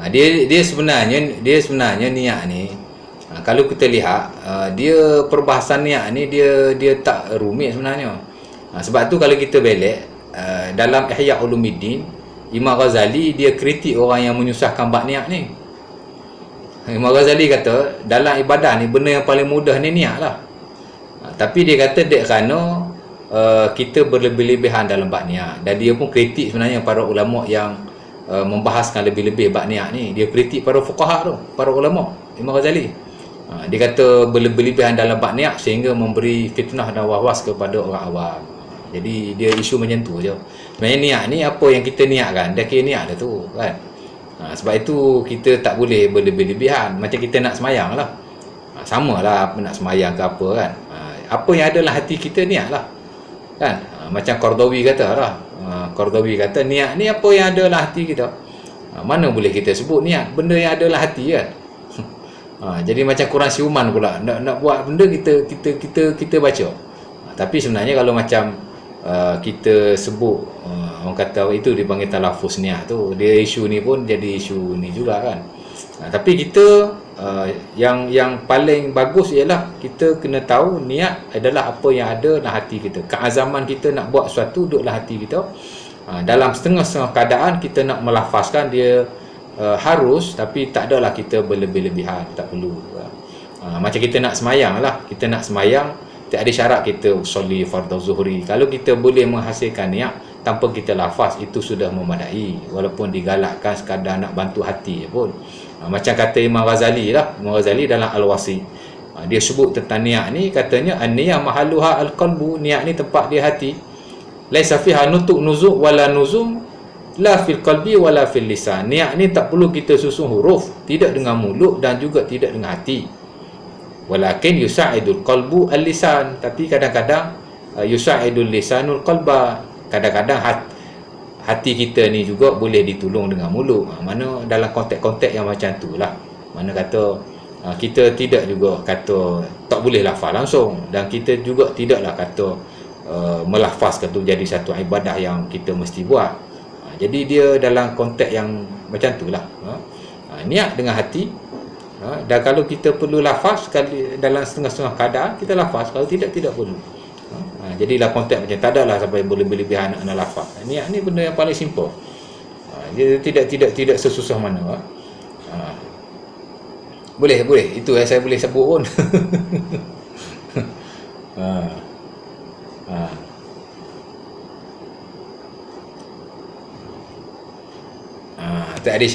Dia sebenarnya niat ni, kalau kita lihat dia perbahasan niat ni dia tak rumit sebenarnya. Sebab tu kalau kita belik dalam Ihya Ulumuddin, Imam Ghazali dia kritik orang yang menyusahkan bab niat ni. Imam Ghazali kata dalam ibadah ni benda yang paling mudah ni niat lah. Tapi dia kata dek kerana kita berlebih-lebihan dalam bab niat. Dan dia pun kritik sebenarnya para ulama yang membahaskan lebih-lebih bab niat ni. Dia kritik para fuqaha tu, para ulama, Imam Ghazali. Dia kata berlebih-lebihan dalam bab niat sehingga memberi fitnah dan was-was kepada orang awam. Jadi dia isu macam tu je. Sebenarnya niat ni apa yang kita niatkan, dah kira niat dah tu kan. Sebab itu kita tak boleh berlebih-lebihan. Macam kita nak semayang lah. Sama lah nak semayang ke apa kan. Apa yang ada dalam hati kita niat lah kan. Macam Qardawi kata lah. Qardawi kata niat ni apa yang ada dalam hati kita. Mana boleh kita sebut niat benda yang ada dalam hati kan. Jadi macam Quran siuman pula. Nak buat benda kita baca. Tapi sebenarnya kalau macam kita sebut orang kata itu dipanggil talafuz niat tu, dia isu ni pun jadi isu ni juga kan. Tapi kita yang paling bagus ialah kita kena tahu niat adalah apa yang ada dalam hati kita. Keazaman kita nak buat sesuatu duduk dalam hati kita. Dalam setengah-setengah keadaan kita nak melafazkan dia harus, tapi tak adalah kita berlebih-lebihan, tak perlu. Macam kita nak semayang lah, kita nak semayang tak ada syarat kita usolli fardhu zuhri. Kalau kita boleh menghasilkan niat tanpa kita lafaz, itu sudah memadai, walaupun digalakkan sekadar nak bantu hati pun. Macam kata Imam Ghazali lah, Imam Ghazali dalam Al-Wasi, dia sebut tentang niat ni, katanya an-niyah mahalluha al-qalbu, niat ni tempat dia hati. Laisa fiha nutuk nuzuk wala nuzum, la fil qalbi wala fil lisan. Niat ni tak perlu kita susun huruf, tidak dengan mulut dan juga tidak dengan hati. Walakin yusa'idul qalbu al-lisan, tapi kadang-kadang yusa'idul lisanul qalba. Kadang-kadang hati kita ni juga boleh ditolong dengan mulut. Mana dalam konteks-konteks yang macam tu lah. Mana kata kita tidak juga kata tak boleh lafaz langsung, dan kita juga tidaklah kata melafazkan tu jadi satu ibadah yang kita mesti buat. Jadi dia dalam konteks yang macam tu lah. Niat dengan hati, Dan kalau kita perlu lafaz sekali dalam setengah-setengah kadar, kita lafaz. Kalau tidak, tidak perlu. Jadilah konteks macam tak adalah sampai berlebihan nak lafaz. Ini benda yang paling simple. Dia tidak sesusah mana. Boleh. Itu saya boleh sebut pun. Tak ada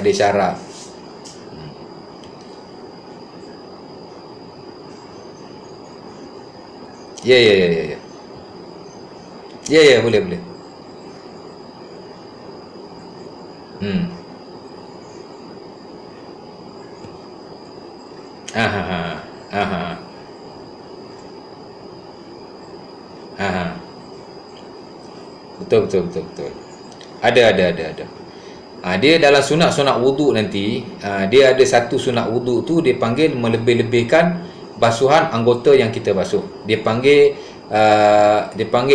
syarat. Ya. Ya, boleh. Aha. Betul. Ada. Dia dalam sunat wuduk nanti, dia ada satu sunat wuduk tu dia panggil melebih-lebihkan basuhan anggota yang kita basuh. Dia panggil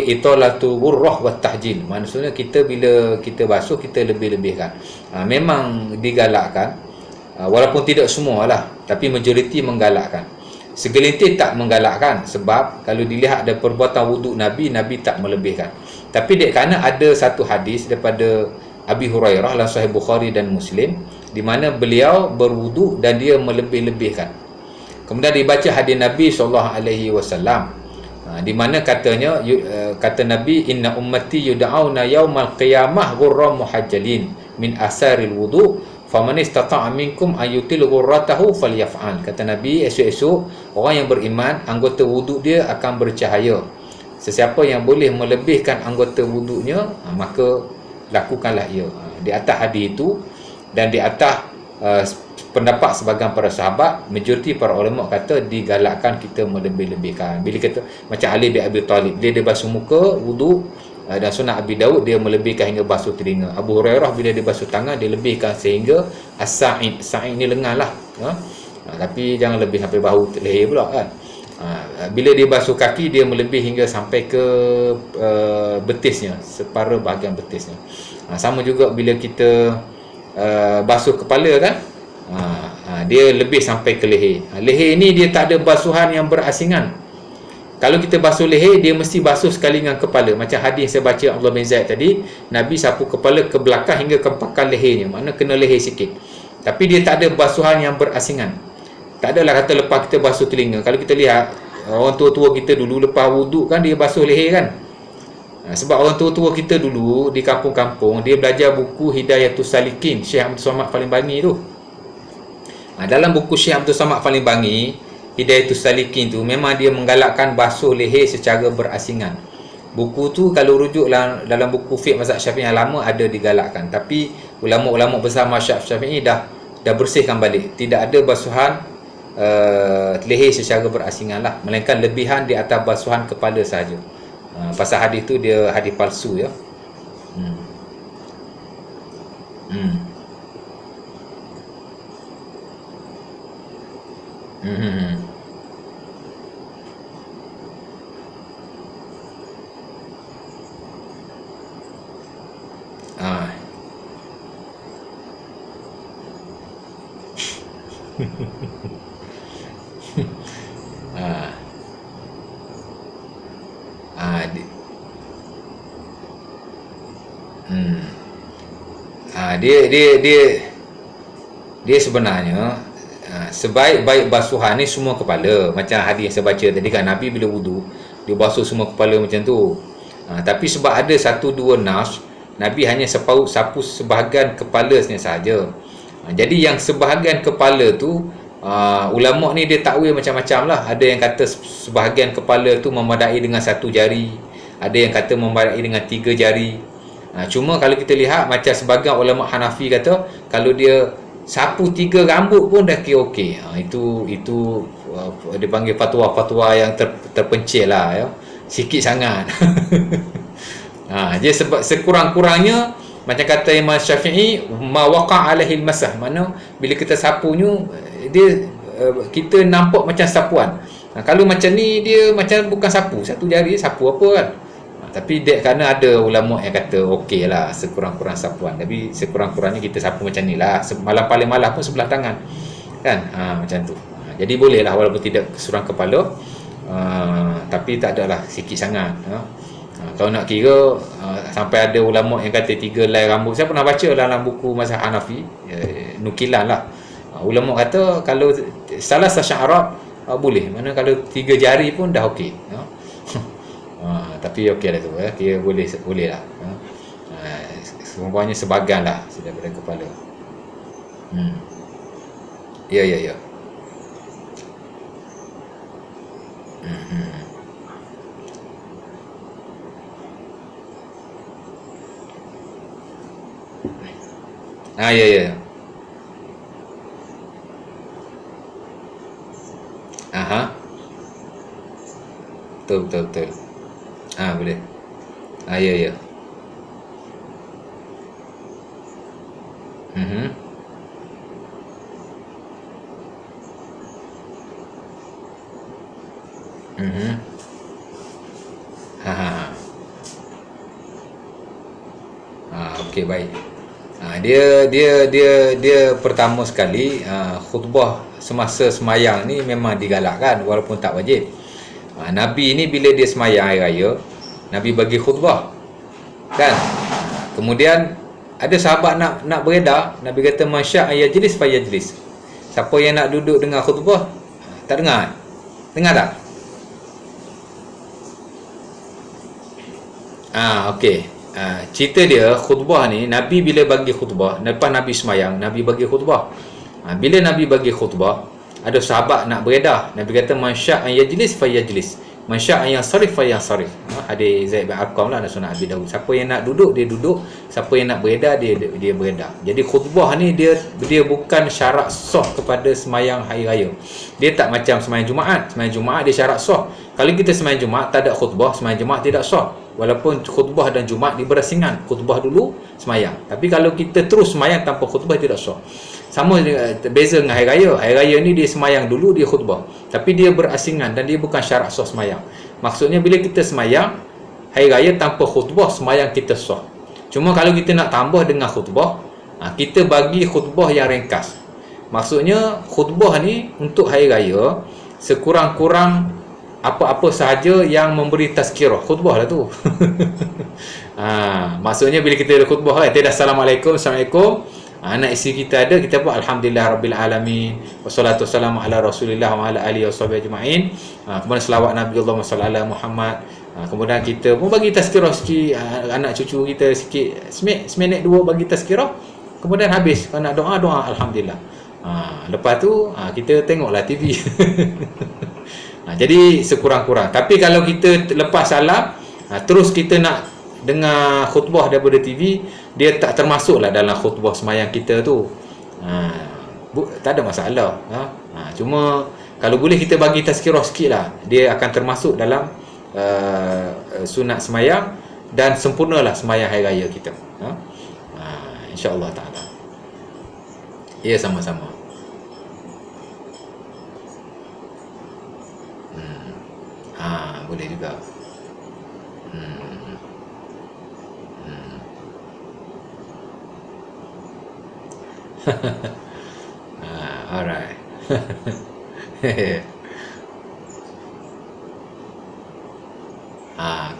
italatul ghurrah wat tahjil. Maksudnya kita bila kita basuh, kita lebih-lebihkan. Memang digalakkan, walaupun tidak semualah, tapi majoriti menggalakkan. Segelintir tak menggalakkan, sebab kalau dilihat ada perbuatan wuduk Nabi tak melebihkan. Tapi kerana ada satu hadis daripada Abi Hurairah dalam Sahih Bukhari dan Muslim, di mana beliau berwuduk dan dia melebih-lebihkan. Kemudian dibaca hadis Nabi SAW, di mana katanya, kata Nabi, inna ummati yud'auna yaumal qiyamah ghurran muhajjalin min asaril wudu faman istata'a minkum ayutil ghurratahu falyaf'al. Kata Nabi, esok-esok orang yang beriman, anggota wuduk dia akan bercahaya. Sesiapa yang boleh melebihkan anggota wuduknya, maka lakukanlah ia. Di atas hadis itu dan di atas pendapat sebahagian para sahabat, majoriti para ulama kata digalakkan kita melebih-lebihkan. Bila kata macam Ali bin Abi Talib, dia basuh muka wuduk, dan sunat Abi Daud dia melebihkan hingga basuh telinga. Abu Hurairah bila dia basuh tangan, dia lebihkan sehingga as-sa'id ni lengan lah. Tapi jangan lebih sampai bahu leher pula kan. Bila dia basuh kaki, dia melebih hingga sampai ke betisnya, separa bahagian betisnya. Sama juga bila kita basuh kepala kan, dia lebih sampai ke leher. Leher ni dia tak ada basuhan yang berasingan. Kalau kita basuh leher, dia mesti basuh sekali dengan kepala. Macam hadis yang saya baca Abdullah bin Zaid tadi, Nabi sapu kepala ke belakang hingga ke pangkal lehernya, makna kena leher sikit. Tapi dia tak ada basuhan yang berasingan. Tak adalah kata lepas kita basuh telinga. Kalau kita lihat orang tua-tua kita dulu lepas wuduk kan, dia basuh leher kan. Sebab orang tua-tua kita dulu di kampung-kampung, dia belajar buku Hidayatus Salikin Syekh Abdul Samad Palembang tu. Dalam buku Syekh Abdul Samad Palembang, Hidayatus Salikin tu memang dia menggalakkan basuh leher secara berasingan. Buku tu kalau rujuk dalam buku fiqh mazhab Syafi'i yang lama ada digalakkan, tapi ulama-ulama besar mazhab Syafi'i dah bersihkan balik. Tidak ada basuhan leher secara berasingan lah, melainkan lebihan di atas basuhan kepala sahaja. Pasal hadis tu dia hadis palsu ya. Dia sebenarnya sebaik-baik basuhan ni semua kepala. Macam hadis yang saya baca tadi kan, Nabi bila wudu dia basuh semua kepala macam tu. Tapi sebab ada satu dua nas, Nabi hanya sapu sebahagian kepala sahaja. Jadi yang sebahagian kepala tu, ulama ni dia takwil macam-macam lah. Ada yang kata sebahagian kepala tu memadai dengan satu jari, ada yang kata memadai dengan 3 jari. Cuma kalau kita lihat macam sebahagian ulama Hanafi kata, kalau dia sapu 3 rambut pun dah kira okey. Itu dia panggil fatwa-fatwa yang terpencil lah ya. Sikit sangat. Dia sebab sekurang-kurangnya macam kata Imam Syafi'i, ma waqa alaihi masah, mana bila kita sapunya dia kita nampak macam sapuan. Kalau macam ni dia macam bukan sapu, satu jari sapu apa kan. Tapi kerana ada ulama yang kata okey lah sekurang-kurang sapuan, tapi sekurang-kurangnya kita sapu macam ni lah. Paling malam pun sebelah tangan. kan, macam tu. Jadi bolehlah walaupun tidak keseluruhan kepala, tapi tak adalah sikit sangat. Kalau nak kira, sampai ada ulama yang kata 3 helai rambut. Saya pernah baca dalam buku mazhab Hanafi, nukilan lah. Ulama kata kalau salah syarat boleh, mana kalau 3 jari pun dah okey. Tapi okey lah tu, kira boleh lah. Semuanya sebahagian lah daripada kepala. Ya. Ya. Aha. Betul. Boleh. Ya. Okey, baik. Dia pertama sekali, khutbah semasa semayang ni memang digalakkan walaupun tak wajib. Nabi ni bila dia semayang hari raya, Nabi bagi khutbah, kan. Kemudian ada sahabat nak beredar, Nabi kata masya' yajlis fa yajlis. Siapa yang nak duduk dengar khutbah, tak dengar? Dengar tak? Okey. Cerita dia khutbah ni, Nabi bila bagi khutbah, lepas Nabi semayang, Nabi bagi khutbah. Bila Nabi bagi khutbah, ada sahabat nak beredar, Nabi kata masya' yajlis fa yajlis, masya' yansarif fa yansarif. Hadis Zaid bin Arqam lah, Sunan Abi Dawud. Siapa yang nak duduk, dia duduk. Siapa yang nak beredar, dia beredar. Jadi khutbah ni dia bukan syarat sah kepada semayang hari raya. Dia tak macam semayang Jumaat. Semayang Jumaat dia syarat sah. Kalau kita semayang Jumaat tak ada khutbah, semayang Jumaat tidak sah. Walaupun khutbah dan Jumaat berasingan, khutbah dulu, semayang. Tapi kalau kita terus semayang tanpa khutbah, tidak sah. Sama beza dengan hari raya. Hari raya ni dia semayang dulu, dia khutbah. Tapi dia berasingan dan dia bukan syarat sah semayang. Maksudnya bila kita semayang hari raya tanpa khutbah, semayang kita sah. Cuma kalau kita nak tambah dengan khutbah, kita bagi khutbah yang ringkas. Maksudnya khutbah ni untuk hari raya sekurang-kurang apa-apa sahaja yang memberi tazkirah, khutbah lah tu. Maksudnya bila kita ada khutbah, tidak assalamualaikum, anak isteri kita ada, kita buat alhamdulillah rabbil alamin, wassalatu wassalamu ala rasulillah wa ala alihi washabihi ajma'in. Kemudian selawat Nabi Allahumma salli ala Muhammad. Kemudian kita pun bagi tazkirah sikit, anak cucu kita sikit, seminit 2 bagi tazkirah. Kemudian habis. Kalau nak doa alhamdulillah. Lepas tu kita tengoklah TV. Jadi sekurang-kurang. Tapi kalau kita lepas salam, terus kita nak dengar khutbah daripada TV, dia tak termasuklah dalam khutbah semayang kita tu. Tak ada masalah. Cuma kalau boleh kita bagi tazkirah sikit lah, dia akan termasuk dalam sunat semayang dan sempurnalah semayang hari raya kita. InsyaAllah ta'ala. Ya, sama-sama. Boleh juga. Alright.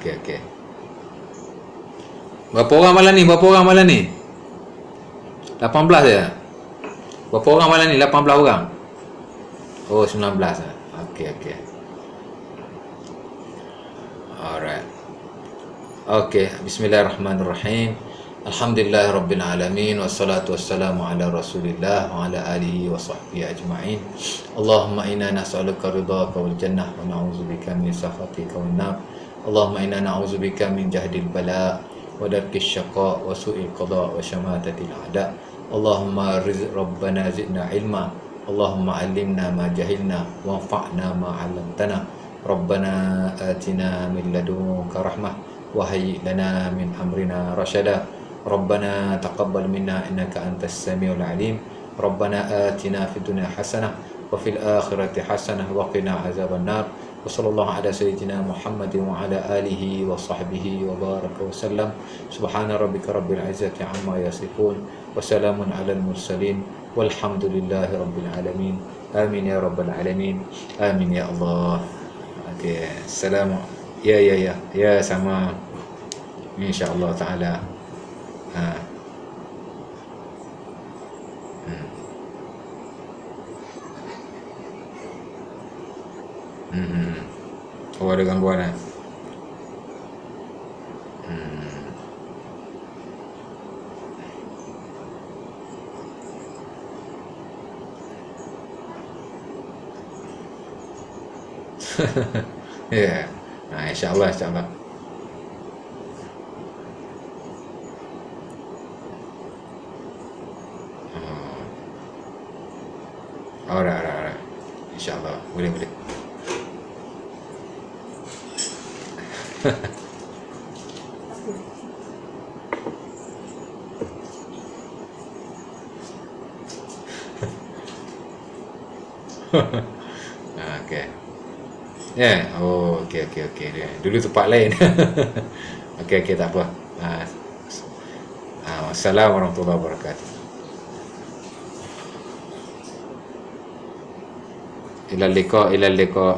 Okay. Berapa orang malam ni? 18 je. Berapa orang malam ni? 18 orang. Oh, 19 lah. Okay. Alright. Okay, bismillahirrahmanirrahim. Alhamdulillah rabbil alamin, wassalatu wassalamu ala rasulillah wa ala alihi wa sahbihi ajma'in. Allahumma inna nas'aluka ridhaka wal jannah wa na'udzubika min sakhatika wan nar. Allahumma inna na'udzubika min jahdil bala wa darkis syaqa wa su'il qada wa syamatatil a'da. Allahumma rizq rabbana zidna ilma. Allahumma allimna ma jahilna wa anfa'na ma 'allamtana. Rabbana atina min ladunka rahmah wa hayyi lana min amrina rasyada. Rabbana taqabbal minna innaka antas samiul alim. Rabbana atina fid dunya hasanah wa fil akhirati hasanah wa qina azaban nar. Wa sallallahu ala sayyidina Muhammadin wa ala alihi wa sahbihi wa baraka wa sallam. Subhana rabbika rabbil izzati amma yasifun wa salamun alal mursalin walhamdulillahi rabbil alamin. Amin ya rabbal alamin. Amin ya Allah. Okey, assalamu. Ya sama, insyaallah taala. Ha. Hmm. Hmm. Oh, ada gangguan eh? Hmm. Ya. Nah, insyaallah insyaallah. Oh. Alright, alright, alright. Insyaallah. Boleh, boleh. Okey. Ya. Oh, okey okey okey. Dulu tempat lain. Okey okey, tak apa. Ah, Assalamualaikum warahmatullahi wabarakatuh. Ila liqa, ila liqa.